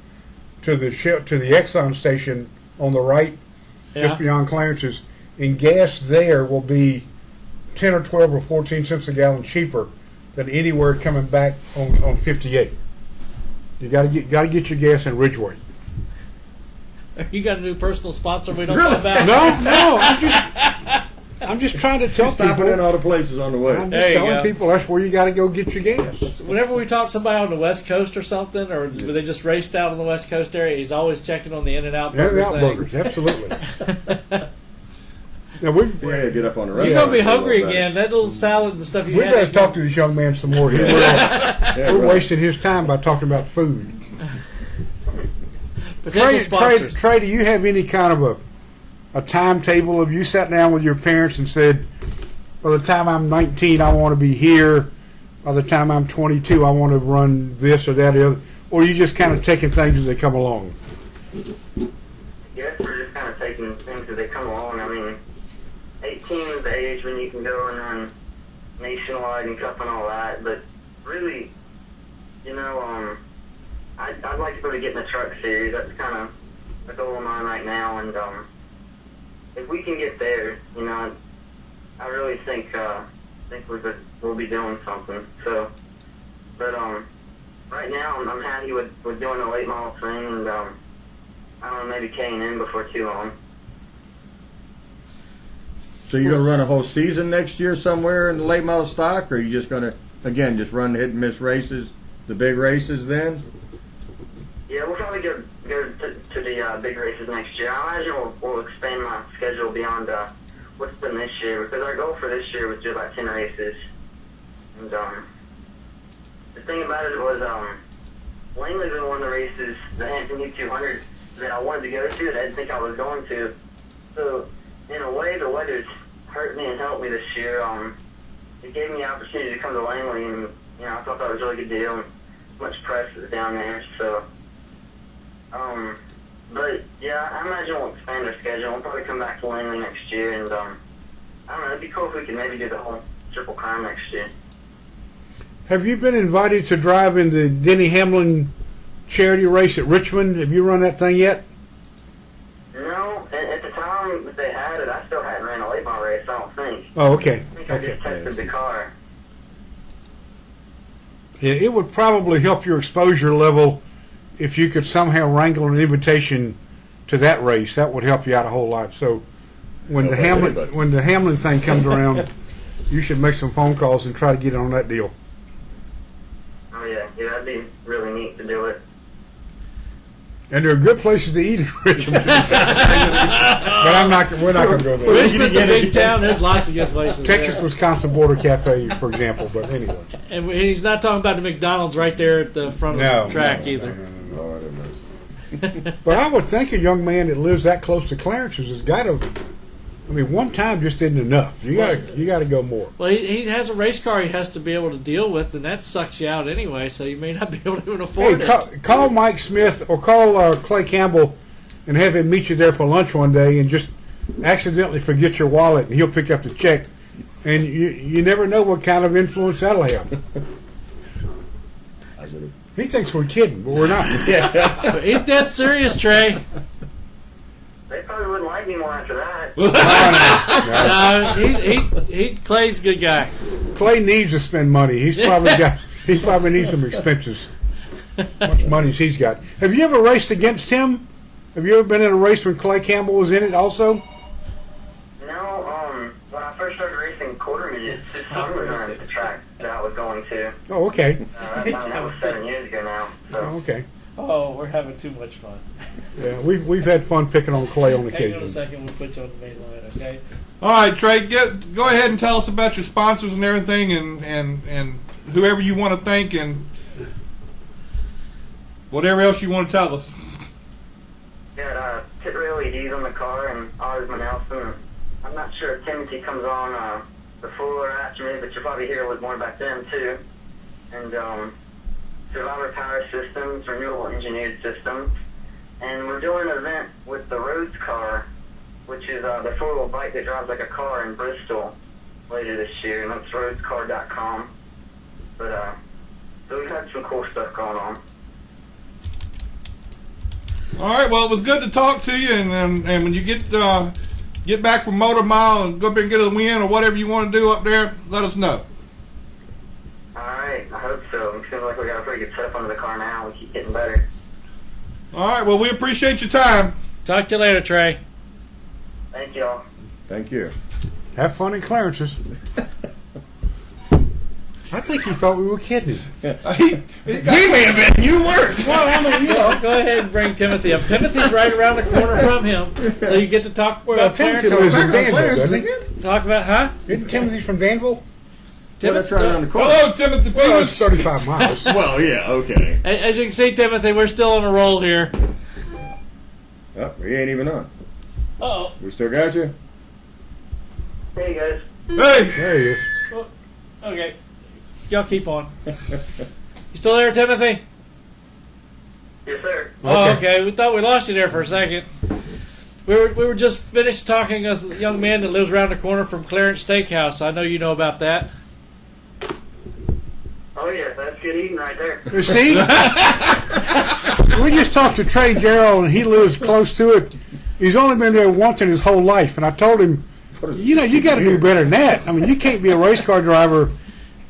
Speaker 8: to the Exxon station on the right, just beyond Clarence's. And gas there will be 10 or 12 or 14 cents a gallon cheaper than anywhere coming back on 58. You got to get your gas in Ridgeway.
Speaker 9: You got a new personal sponsor we don't know about?
Speaker 8: No, I'm just trying to tell people.
Speaker 10: Stopping in all the places on the way.
Speaker 8: I'm just telling people that's where you got to go get your gas.
Speaker 9: Whenever we talk to somebody on the West Coast or something, or they just raced out on the West Coast area, he's always checking on the In-N-Out Burger
Speaker 8: In-N-Out Burgers, absolutely. Now
Speaker 10: get up on the
Speaker 9: You're going to be hungry again. That little salad and stuff you
Speaker 8: we
Speaker 9: had.
Speaker 8: better talk to this young man some more. We're wasting his time by talking about food. Trey, do you have any kind of a timetable? Have you sat down with your parents and said, by the time I'm 19, I want to be here. By the time I'm 22, I want to run this or that or the other? Or are you just kind of taking things as they come along?
Speaker 13: Yes, we're just kind of taking things as they come along. I mean, 18 is the age when you can go and run nationwide and cup and all that. But really, you know, I'd like to go to get in the truck series. That's kind of a goal of mine right now. And if we can get there, you know, I really think we'll be doing something. So, but right now I'm happy with doing the late model thing, and I don't know, maybe K&N before too long.
Speaker 10: So you're going to run a whole season next year somewhere in the late model stock, or are you just going to, again, just run hit and miss races, the big races then?
Speaker 13: Yeah, we'll probably go to the big races next year. I imagine we'll expand my schedule beyond what's been this year, because our goal for this year was to do about 10 races. And the thing about it was Langley's been one of the races, the Hampton U200, that I wanted to go to that I didn't think I was going to. So in a way, the weather's hurt me and helped me this year. It gave me the opportunity to come to Langley, and you know, I thought that was a really good deal. And much press is down there, so. But yeah, I imagine we'll expand our schedule. We'll probably come back to Langley next year, and I don't know. It'd be cool if we could maybe do the whole Triple Crown next year.
Speaker 8: Have you been invited to drive in the Denny Hamlin charity race at Richmond? Have you run that thing yet?
Speaker 13: No, at the time that they had it, I still hadn't ran a late model race, I don't think.
Speaker 8: Oh, okay.
Speaker 13: I think I just tested the car.
Speaker 8: Yeah, it would probably help your exposure level if you could somehow wrangle an invitation to that race. That would help you out a whole lot. So when the Hamlin thing comes around, you should make some phone calls and try to get on that deal.
Speaker 13: Oh yeah, that'd be really neat to do it.
Speaker 8: And there are good places to eat in Richmond. But we're not going to go there.
Speaker 9: Richmond's a big town. There's lots of good places.
Speaker 8: Texas-Wisconsin Border Cafe, for example. But anyway.
Speaker 9: And he's not talking about the McDonald's right there at the front of the track either.
Speaker 10: No.
Speaker 8: But I would think a young man that lives that close to Clarence's has got to. I mean, one time just isn't enough. You got to go more.
Speaker 9: Well, he has a race car he has to be able to deal with, and that sucks you out anyway. So you may not be able to even afford it.
Speaker 8: Call Mike Smith or call Clay Campbell, and have him meet you there for lunch one day, and just accidentally forget your wallet, and he'll pick up the check. And you never know what kind of influence that'll have. He thinks we're kidding, but we're not.
Speaker 9: But he's dead serious, Trey.
Speaker 13: They probably wouldn't like me more after that.
Speaker 9: No, Clay's a good guy.
Speaker 8: Clay needs to spend money. He probably needs some expenses. How much money he's got. Have you ever raced against him? Have you ever been in a race when Clay Campbell was in it also?
Speaker 13: No, when I first started racing quarter midgets, his son was on the track that I was going to.
Speaker 8: Oh, okay.
Speaker 13: That was 7 years ago now. So.
Speaker 8: Oh, okay.
Speaker 9: Oh, we're having too much fun.
Speaker 8: Yeah, we've had fun picking on Clay on occasion.
Speaker 9: Hang on a second, we'll put you on the main line, okay?
Speaker 11: All right, Trey, go ahead and tell us about your sponsors and everything, and whoever you want to thank and whatever else you want to tell us.
Speaker 13: Got pit LEDs on the car and Osmond Nelson. I'm not sure if Timothy comes on before or after me, but you'll probably hear a little more about them too. And Survivor Power Systems, Renewable Engineered Systems. And we're doing an event with the Rhodes car, which is the four-wheel bike that drives like a car in Bristol later this year, and that's rhodescar.com. But so we've had some cool stuff going on.
Speaker 11: All right, well, it was good to talk to you, and when you get back from Motor Mile and go up there and get a win or whatever you want to do up there, let us know.
Speaker 13: All right, I hope so. It seems like we got a pretty good setup under the car now. We keep getting better.
Speaker 11: All right, well, we appreciate your time.
Speaker 9: Talk to you later, Trey.
Speaker 13: Thank y'all.
Speaker 10: Thank you.
Speaker 8: Have fun in clearances. I think he thought we were kidding.
Speaker 11: He may have been. You weren't.
Speaker 9: Well, go ahead and bring Timothy up. Timothy's right around the corner from him, so you get to talk about
Speaker 8: Timothy
Speaker 9: Clarence.
Speaker 8: lives in Danville, doesn't he?
Speaker 9: Talk about, huh?
Speaker 8: Isn't Timothy from Danville?
Speaker 10: Well, that's right around the corner.
Speaker 11: Hello, Timothy.
Speaker 8: Well, it's 35 miles.
Speaker 10: Well, yeah, okay.
Speaker 9: As you can see, Timothy, we're still on a roll here.
Speaker 10: Oh, he ain't even on.
Speaker 9: Uh-oh.
Speaker 10: We still got you?
Speaker 13: Hey, guys.
Speaker 11: Hey.
Speaker 8: There he is.
Speaker 9: Okay. Y'all keep on. You still there, Timothy?
Speaker 13: Yes, sir.
Speaker 9: Oh, okay. We thought we lost you there for a second. We were just finished talking with a young man that lives around the corner from Clarence Steakhouse. I know you know about that.
Speaker 13: Oh, yeah, that's good eating right there.
Speaker 8: You see? We just talked to Trey Jarrell, and he lives close to it. He's only been there once in his whole life, and I told him, you know, you got to do better than that. I mean, you can't be a race car driver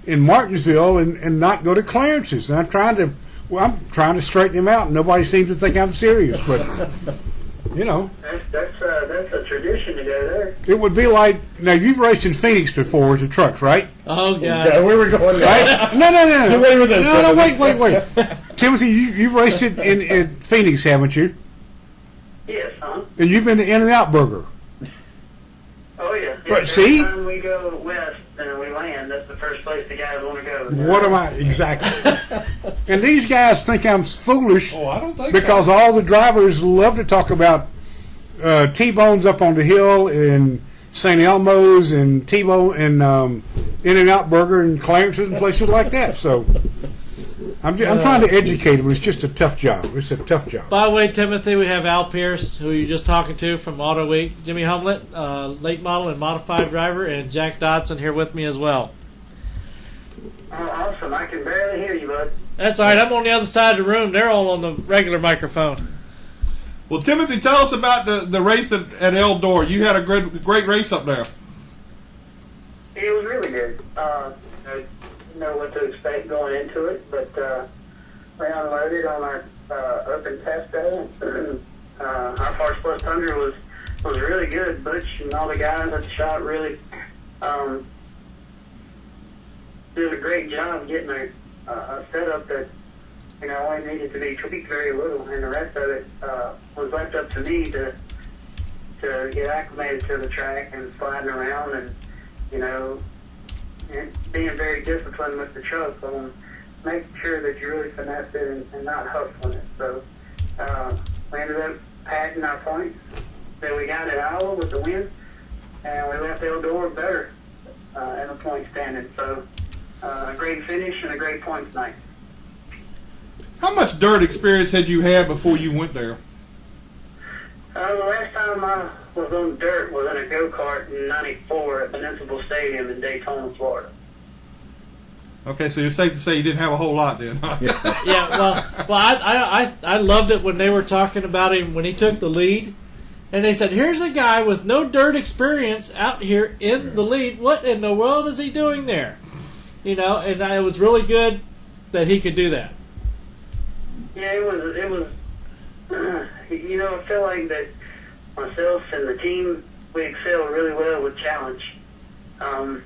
Speaker 8: in Martinsville and not go to Clarence's. And I'm trying to straighten him out, and nobody seems to think I'm serious. But you know,
Speaker 13: That's a tradition to go there.
Speaker 8: it would be like, now you've raced in Phoenix before as a truck, right?
Speaker 9: Oh, God.
Speaker 10: Yeah, where we going now?
Speaker 8: Right? No.
Speaker 10: Wait with us,
Speaker 8: No, wait. Timothy, you've raced it in Phoenix, haven't you?
Speaker 13: Yes, huh?
Speaker 8: And you've been to In-N-Out Burger.
Speaker 13: Oh, yeah.
Speaker 8: Right,
Speaker 13: Every
Speaker 8: see?
Speaker 13: time we go west and we land, that's the first place the guys want to go.
Speaker 8: What am I exactly? And these guys think I'm foolish
Speaker 11: I don't think
Speaker 8: because all the drivers love to talk about T-bones up on the hill in St. Elmo's and T-bone and In-N-Out Burger and Clarence's and places like that. So I'm trying to educate them. It's just a tough job. It's a tough job.
Speaker 9: By the way, Timothy, we have Al Pearce, who you're just talking to from Auto Week, Jimmy Humblet, late model and modified driver, and Jack Dodson here with me as well.
Speaker 13: Oh, awesome. I can barely hear you, bud.
Speaker 9: That's all right. I'm on the other side of the room. They're all on the regular microphone.
Speaker 11: Well, Timothy, tell us about the race at Eldor. You had a great race up there.
Speaker 13: It was really good. I didn't know what to expect going into it, but we unloaded on our open test day. Our first plus 100 was really good. Butch and all the guys at the shop really did a great job getting a setup that only needed to be tweaked very little, and the rest of it was left up to me to get acclimated to the track and sliding around and and being very disciplined with the truck on making sure that you really finesse it and not hustling it. So we ended up padding our points that we got at Iowa with the win, and we left Eldor better in the point standing. So a great finish and a great points night.
Speaker 11: How much dirt experience had you had before you went there?
Speaker 13: The last time I was on dirt was in a go-kart in '94 at Municipal Stadium in Daytona, Florida.
Speaker 11: Okay, so you're safe to say you didn't have a whole lot then.
Speaker 9: Yeah, well, I loved it when they were talking about him when he took the lead, and they said, "Here's a guy with no dirt experience out here in the lead. What in the world is he doing there?" And it was really good that he could do that.
Speaker 13: Yeah, it was. I feel like that myself and the team, we excel really well with challenge. And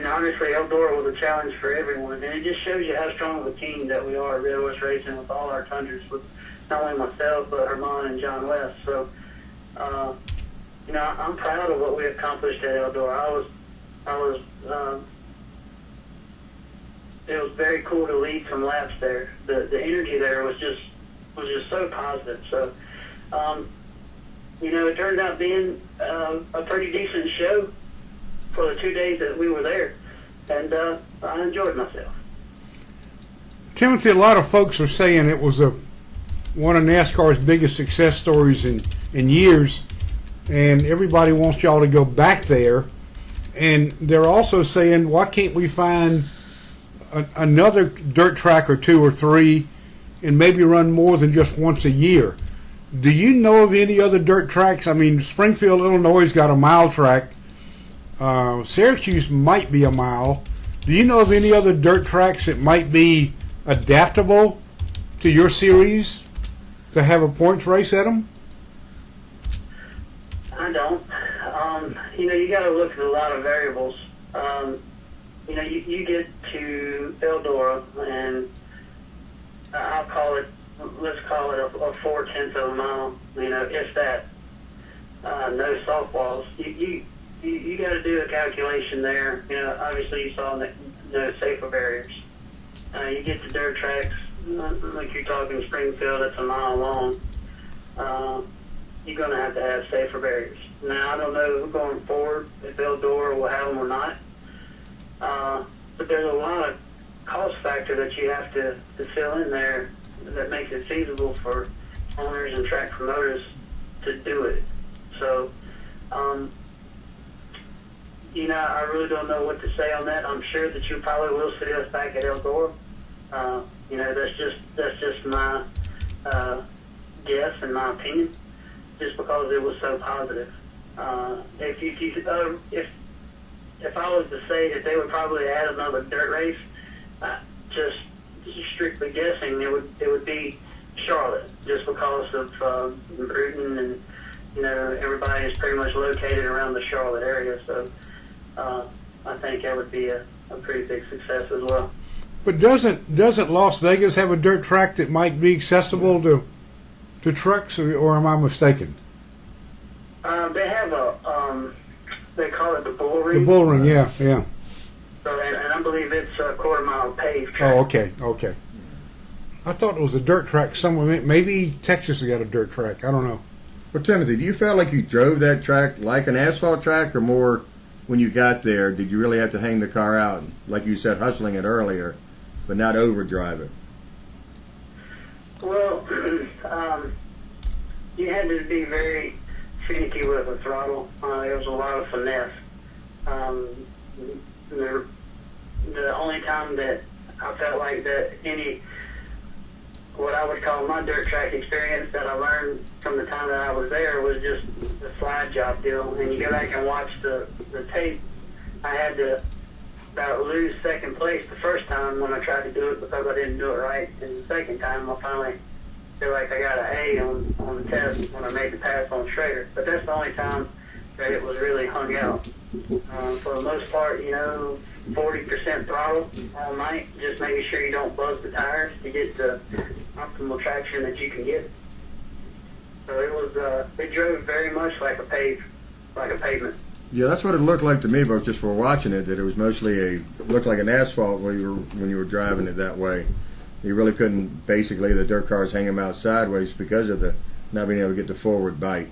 Speaker 13: honestly, Eldor was a challenge for everyone. And it just shows you how strong of a team that we are at Red West Racing with all our tundras, with not only myself, but Herman and John West. So, I'm proud of what we accomplished at Eldor. I was
Speaker 14: it was very cool to lead some laps there. The energy there was just so positive. So, it turned out being a pretty decent show for the 2 days that we were there, and I enjoyed myself.
Speaker 8: Timothy, a lot of folks are saying it was one of NASCAR's biggest success stories in years, and everybody wants y'all to go back there. And they're also saying, why can't we find another dirt track or 2 or 3 and maybe run more than just once a year? Do you know of any other dirt tracks? I mean, Springfield, Illinois got a mile track. Syracuse might be a mile. Do you know of any other dirt tracks that might be adaptable to your series to have a points race at them?
Speaker 14: I don't. You got to look at a lot of variables. You get to Eldora, and let's call it a 4/10 of a mile. If that, no softballs. You got to do a calculation there. Obviously you saw no safer barriers. You get to dirt tracks, like you're talking Springfield, that's a mile long. You're going to have safer barriers. Now, I don't know going forward if Eldora will have them or not. But there's a lot of cost factor that you have to fill in there that makes it feasible for owners and track promoters to do it. So, I really don't know what to say on that. I'm sure that you probably will see us back at Eldora. That's just my guess and my opinion, just because it was so positive. If I was to say that they would probably add another dirt race, just strictly guessing, it would be Charlotte, just because of Bruton and everybody is pretty much located around the Charlotte area. So I think that would be a pretty big success as well.
Speaker 8: But doesn't Las Vegas have a dirt track that might be accessible to trucks, or am I mistaken?
Speaker 14: They have they call it the Bull Ring.
Speaker 8: The Bull Ring, yeah.
Speaker 14: So, and I believe it's a quarter-mile paved track.
Speaker 8: Oh, okay. I thought it was a dirt track somewhere. Maybe Texas has got a dirt track. I don't know.
Speaker 10: Well, Timothy, do you feel like you drove that track like an asphalt track, or more when you got there, did you really have to hang the car out, like you said, hustling it earlier, but not overdrive it?
Speaker 14: Well, you had to be very finicky with the throttle. There was a lot of finesse. The only time that I felt like that what I would call my dirt track experience that I learned from the time that I was there was just the slide job deal. And you go back and watch the tape, I had to about lose second place the first time when I tried to do it because I didn't do it right. And the second time I finally feel like I got an A on the test when I made the pass on Schrader. But that's the only time that it was really hung out. For the most part, 40% throttle all night, just making sure you don't buzz the tires to get the optimal traction that you can get. So it drove very much like a pavement.
Speaker 10: Yeah, that's what it looked like to me, but just for watching it, that it was mostly looked like an asphalt when you were driving it that way. You really couldn't, basically, the dirt cars hang them out sideways because of the not being able to get the forward bite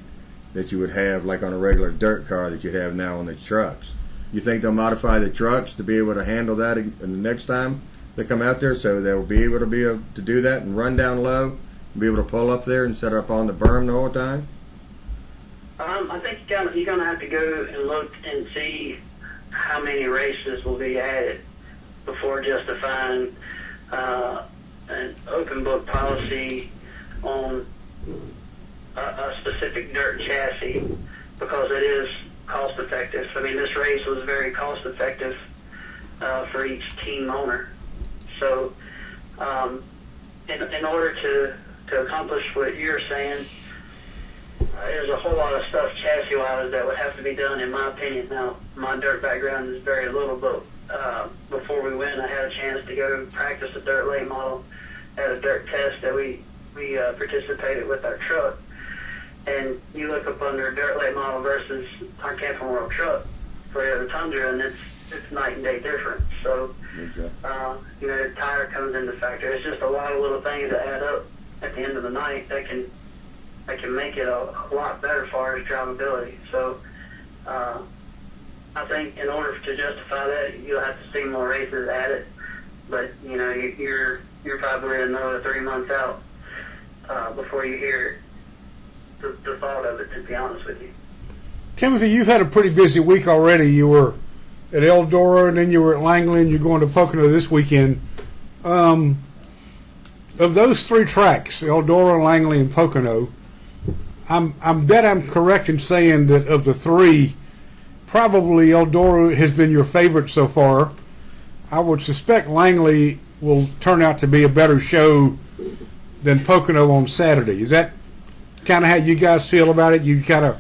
Speaker 10: that you would have like on a regular dirt car that you'd have now on the trucks. You think they'll modify the trucks to be able to handle that in the next time they come out there, so they'll be able to do that and run down low, and be able to pull up there and set up on the berm the whole time?
Speaker 14: I think you're going to have to go and look and see how many races will be added before justifying an open book policy on a specific dirt chassis, because it is cost effective. I mean, this race was very cost effective for each team owner. So in order to accomplish what you're saying, there's a whole lot of stuff chassis-wise that would have to be done, in my opinion. Now, my dirt background is very little, but before we went, I had a chance to go practice a dirt late model at a dirt test that we participated with our truck. And you look up under a dirt late model versus our Camping World truck for the Tundra, and it's night and day difference. So, you know, the tire comes into factor. It's just a lot of little things that add up at the end of the night that can make it a lot better as far as drivability. So, I think in order to justify that, you'll have to see more races at it. But you know, you're probably another 3 months out before you hear the thought of it. To be honest with you,
Speaker 8: Timothy, you've had a pretty busy week already. You were at Eldora, and then you were at Langley, and you're going to Pocono this weekend. Of those 3 tracks, Eldora, Langley, and Pocono, I'm bet I'm correct in saying that of the 3, probably Eldora has been your favorite so far. I would suspect Langley will turn out to be a better show than Pocono on Saturday. Is that kind of how you guys feel about it? You kind of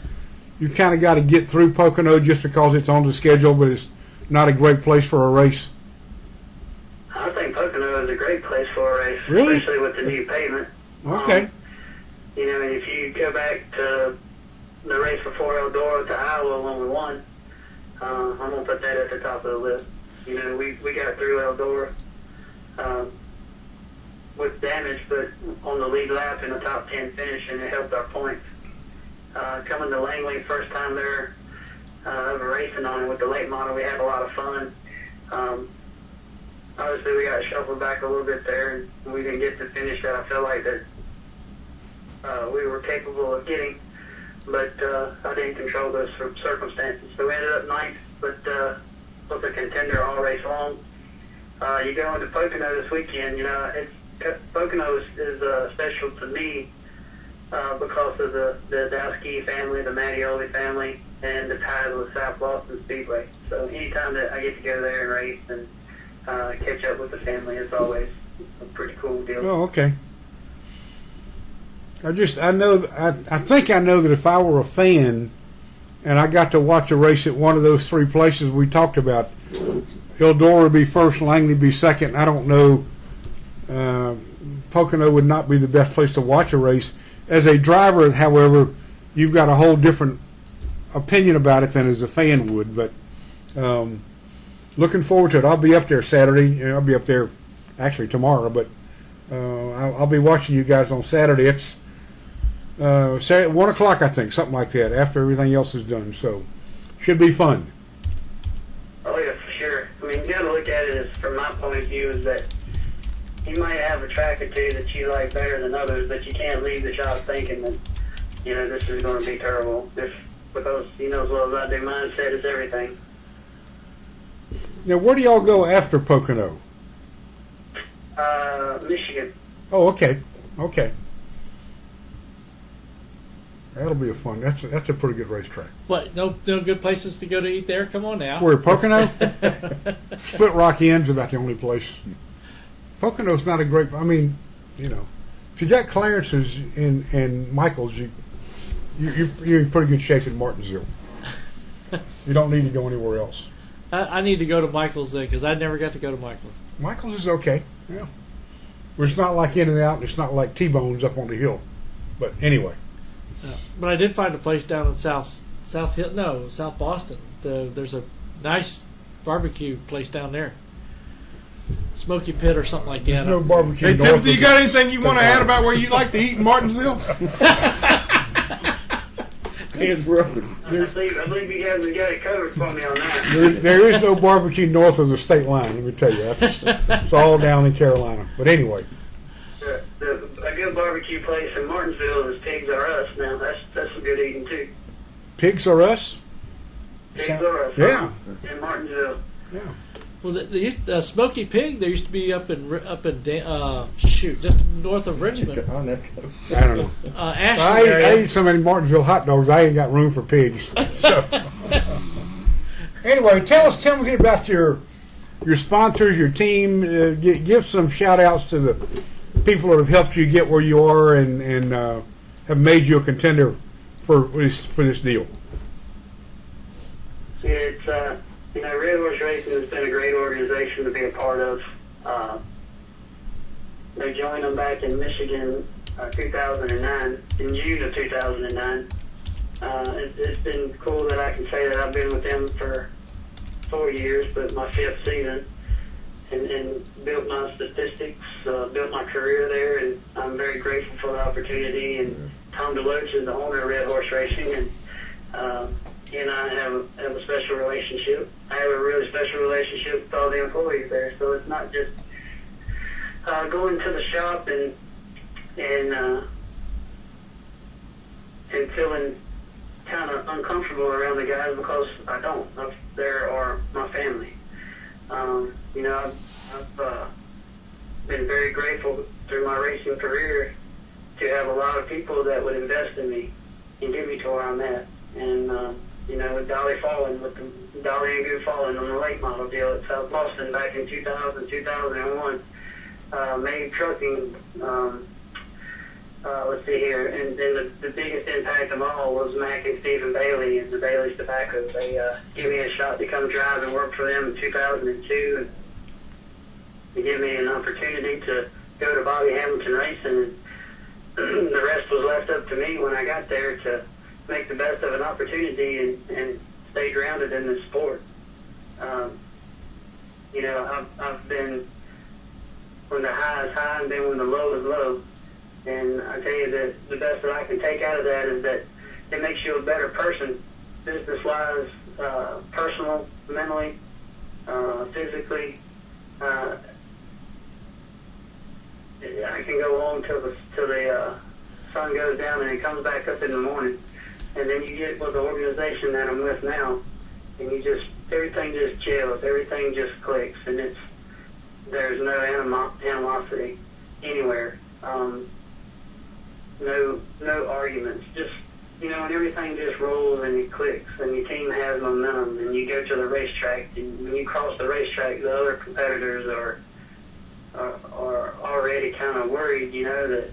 Speaker 8: got to get through Pocono just because it's on the schedule, but it's not a great place for a race.
Speaker 14: I think Pocono is a great place for a race,
Speaker 8: Really?
Speaker 14: especially with the new pavement.
Speaker 8: Okay.
Speaker 14: You know, and if you go back to the race before Eldora to Iowa when we won, I'm going to put that at the top of the list. You know, we got through Eldora with damage, but on the lead lap in the top 10 finish, and it helped our points. Coming to Langley, first time there ever racing on it with the late model, we had a lot of fun. Obviously, we got shuffled back a little bit there, and we didn't get the finish that I felt like that we were capable of getting. But I didn't control those circumstances. So we ended up 9th, but was a contender all race long. You go into Pocono this weekend, you know, Pocono is special to me because of the Dowski family, the Mattioli family, and the ties with South Boston Speedway. So anytime that I get to go there and race and catch up with the family, it's always a pretty cool deal.
Speaker 8: Oh, okay. I think I know that if I were a fan and I got to watch a race at one of those 3 places we talked about, Eldora would be first, Langley be second. I don't know. Pocono would not be the best place to watch a race. As a driver, however, you've got a whole different opinion about it than as a fan would. But looking forward to it. I'll be up there Saturday. I'll be up there actually tomorrow, but I'll be watching you guys on Saturday. It's Saturday at 1 o'clock, I think, something like that, after everything else is done. So, should be fun.
Speaker 14: Oh, yeah, for sure. I mean, you got to look at it as, from my point of view, is that you might have a track or two that you like better than others, but you can't leave the shop thinking that, you know, this is going to be terrible. Because, you know as well as I do, mindset is everything.
Speaker 8: Now, where do y'all go after Pocono?
Speaker 14: Michigan.
Speaker 8: Oh, okay. Okay. That'll be a fun. That's a pretty good racetrack.
Speaker 9: What? No good places to go to eat there? Come on now.
Speaker 8: Where, Pocono? Split Rock Inn's about the only place. Pocono's not a great. I mean, you know, if you got Clarence's and Michael's, you're in pretty good shape in Martinsville. You don't need to go anywhere else.
Speaker 9: I need to go to Michael's then, because I never got to go to Michael's.
Speaker 8: Michael's is okay. Yeah. Well, it's not like In-N-Out, and it's not like T-Bone's up on the hill. But anyway.
Speaker 9: But I did find a place down in South Boston. There's a nice barbecue place down there. Smoky Pit or something like that.
Speaker 8: There's no barbecue.
Speaker 11: Hey, Timothy, you got anything you want to add about where you like to eat in Martinsville?
Speaker 14: I believe you guys have got it covered for me on that.
Speaker 8: There is no barbecue north of the state line, let me tell you. It's all down in Carolina. But anyway.
Speaker 14: A good barbecue place in Martinsville is Pigs R Us. Now, that's some good eating, too.
Speaker 8: Pigs R Us?
Speaker 14: Pigs R Us.
Speaker 8: Yeah.
Speaker 14: In Martinsville.
Speaker 8: Yeah.
Speaker 9: Well, the Smoky Pig, there used to be up in just north of Richmond.
Speaker 10: I don't
Speaker 8: know.
Speaker 9: Ashland
Speaker 8: I ate so many Martinsville hot dogs, I ain't got room for pigs. So, anyway, tell us, Timothy, about your sponsors, your team. Give some shout outs to the people that have helped you get where you are and have made you a contender for this deal.
Speaker 14: It's Red Horse Racing has been a great organization to be a part of. They joined them back in Michigan 2009, in June of 2009. It's been cool that I can say that I've been with them for 4 years, but my 5th season, and built my statistics, built my career there, and I'm very grateful for the opportunity. And Tom DeLoach is the owner of Red Horse Racing, and he and I have a special relationship. I have a really special relationship with all the employees there, so it's not just going to the shop and feeling kind of uncomfortable around the guys, because I don't. There are my family. You know, I've been very grateful through my racing career to have a lot of people that would invest in me and get me to where I'm at. And you know, with Dolly and Goo Fallen on the late model deal at South Boston back in 2000, 2001, made trucking. Let's see here, and then the biggest impact of all was Mac and Stephen Bailey and the Bailey's Tobacco. They gave me a shot to come drive and work for them in 2002, and they gave me an opportunity to go to Bobby Hamilton Racing, and the rest was left up to me when I got there to make the best of an opportunity and stay grounded in this sport. You know, I've been when the high is high and been when the low is low. And I tell you that the best that I can take out of that is that it makes you a better person, business-wise, personal, mentally, physically. I can go on till the sun goes down and it comes back up in the morning, and then you get with the organization that I'm with now, and everything just gels, everything just clicks, and there's no animosity anywhere. No arguments, just, you know, and everything just rolls and it clicks, and your team has momentum, and you go to the racetrack, and when you cross the racetrack, the other competitors are already kind of worried, you know, that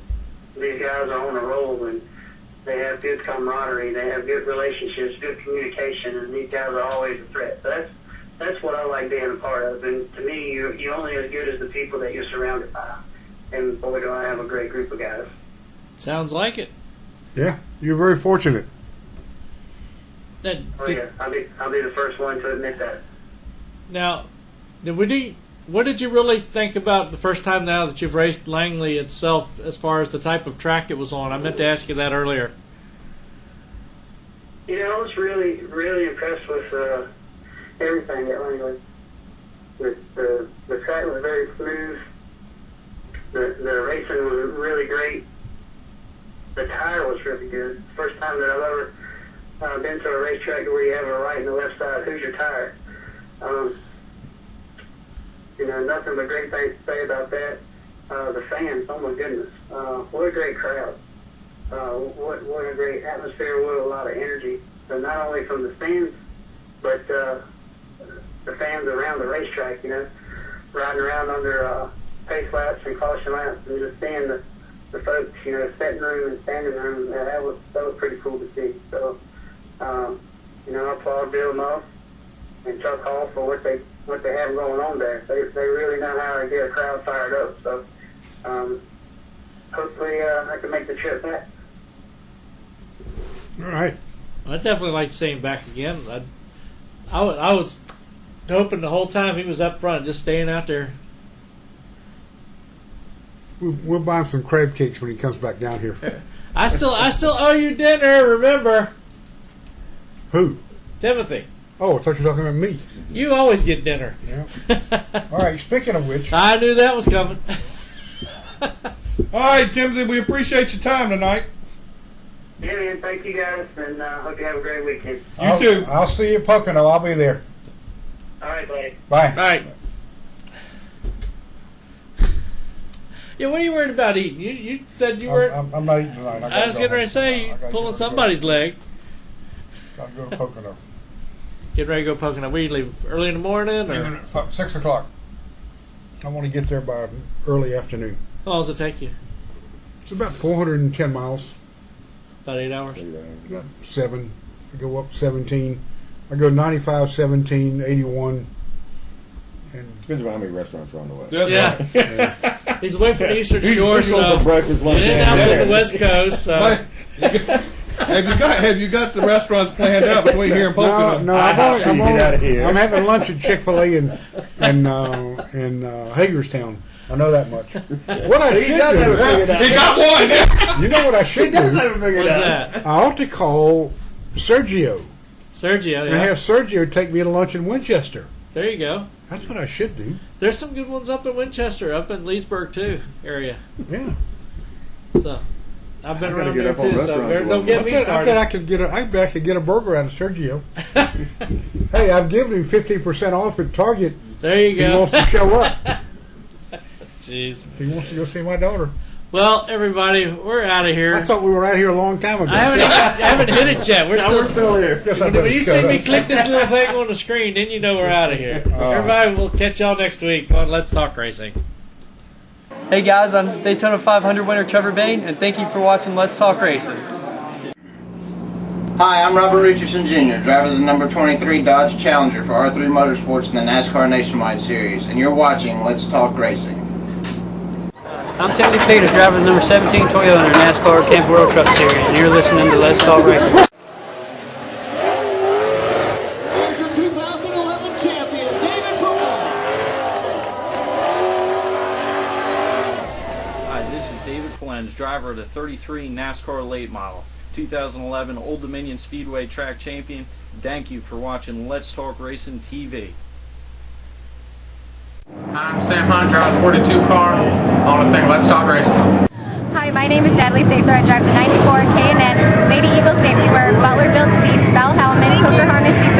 Speaker 14: these guys are on a roll, and they have good camaraderie, they have good relationships, good communication, and these guys are always a threat. So that's what I like being a part of, and to me, you're only as good as the people that you're surrounded by, and boy, do I have a great group of guys.
Speaker 9: Sounds like it.
Speaker 8: Yeah, you're very fortunate.
Speaker 14: Yeah, I'll be the first one to admit that.
Speaker 9: Now, what did you really think about the first time now that you've raced Langley itself, as far as the type of track it was on? I meant to ask you that earlier.
Speaker 14: You know, I was really, really impressed with everything at Langley. The track was very smooth. The racing was really great. The tire was really good. First time that I've ever been to a racetrack where you have a right and a left side Hoosier tire. You know, nothing but great things to say about that. The fans, oh my goodness, what a great crowd. What a great atmosphere, what a lot of energy. So not only from the stands, but the fans around the racetrack, you know, riding around under pace laps and caution laps and just seeing the folks, you know, sitting room and standing room. That was pretty cool to see. So, you know, I applaud Bill Muff and Chuck Hall for what they have going on there. They really know how to get a crowd fired up. So, hopefully, I can make the trip back.
Speaker 8: All right.
Speaker 9: I'd definitely like to see him back again. I was hoping the whole time he was up front, just staying out there.
Speaker 8: We'll buy him some crab cakes when he comes back down here.
Speaker 9: I still owe you dinner, remember?
Speaker 8: Who?
Speaker 9: Timothy.
Speaker 8: Oh, I thought you were talking about me.
Speaker 9: You always get dinner.
Speaker 8: Yeah. All right, speaking of which.
Speaker 9: I knew that was coming.
Speaker 11: All right, Timothy, we appreciate your time tonight.
Speaker 14: Yeah, man, thank you guys, and hope you have a great weekend.
Speaker 11: You too.
Speaker 8: I'll see you at Pocono. I'll be there.
Speaker 14: All right, buddy.
Speaker 8: Bye.
Speaker 9: All right. Yeah, what are you worried about eating? You said you were.
Speaker 8: I'm not eating tonight.
Speaker 9: I was getting ready to say, you pulling somebody's leg.
Speaker 8: Gotta go to Pocono.
Speaker 9: Getting ready to go Pocono. We leave early in the morning? Or?
Speaker 8: 6 o'clock. I want to get there by early afternoon.
Speaker 9: How long does it take you?
Speaker 8: It's about 410 miles.
Speaker 9: About 8 hours?
Speaker 8: About 7. I go up 17. I go 95, 17, 81. And
Speaker 10: depends on how many restaurants are on the way.
Speaker 9: Yeah. He's away from the Eastern Shore,
Speaker 10: he's
Speaker 9: so
Speaker 10: going for breakfast, lunch,
Speaker 9: in and out to the West Coast. So.
Speaker 11: Have you got the restaurants planned out between here and Pocono?
Speaker 8: No, I'm having lunch at Chick-fil-A in Hagerstown. I know that much. What I should do,
Speaker 11: he got one.
Speaker 8: You know what I should do?
Speaker 9: What's that?
Speaker 8: I ought to call Sergio.
Speaker 9: Sergio,
Speaker 8: And
Speaker 9: yeah.
Speaker 8: have Sergio take me to lunch in Winchester.
Speaker 9: There you go.
Speaker 8: That's what I should do.
Speaker 9: There's some good ones up in Winchester, up in Leesburg too area.
Speaker 8: Yeah.
Speaker 9: So I've been around there too. So don't get me started.
Speaker 8: I bet I could get a burger out of Sergio. Hey, I've given him 15% off at Target.
Speaker 9: There you go.
Speaker 8: He wants to show up.
Speaker 9: Jeez.
Speaker 8: He wants to go see my daughter.
Speaker 9: Well, everybody, we're out of here.
Speaker 8: I thought we were out here a long time ago.
Speaker 9: I haven't hit it yet. We're still
Speaker 10: here.
Speaker 9: When you see me click this little thing on the screen, then you know we're out of here. Everybody, we'll catch y'all next week on Let's Talk Racing.
Speaker 5: Hey guys, I'm Daytona 500 winner Trevor Bain, and thank you for watching Let's Talk Racing.
Speaker 15: Hi, I'm Robert Richardson Jr., driver of the number 23 Dodge Challenger for R3 Motorsports in the NASCAR Nationwide Series, and you're watching Let's Talk Racing.
Speaker 4: I'm Tony Peters, driver of the number 17 Toyota in the NASCAR Camping World Truck Series, and you're listening to Let's Talk Racing.
Speaker 16: Here's your 2011 champion, David Brehm.
Speaker 17: Hi, this is David Flens, driver of the 33 NASCAR Late Model, 2011 Old Dominion Speedway Track Champion. Thank you for watching Let's Talk Racing TV.
Speaker 18: I'm Sam Hunt, driver of the 42 car on the thing Let's Talk Racing.
Speaker 19: Hi, my name is Natalie Sather. I drive the 94 K&N Lady Eagle Safety Wear, Butler built seats, bell helmets, hooker harness, seat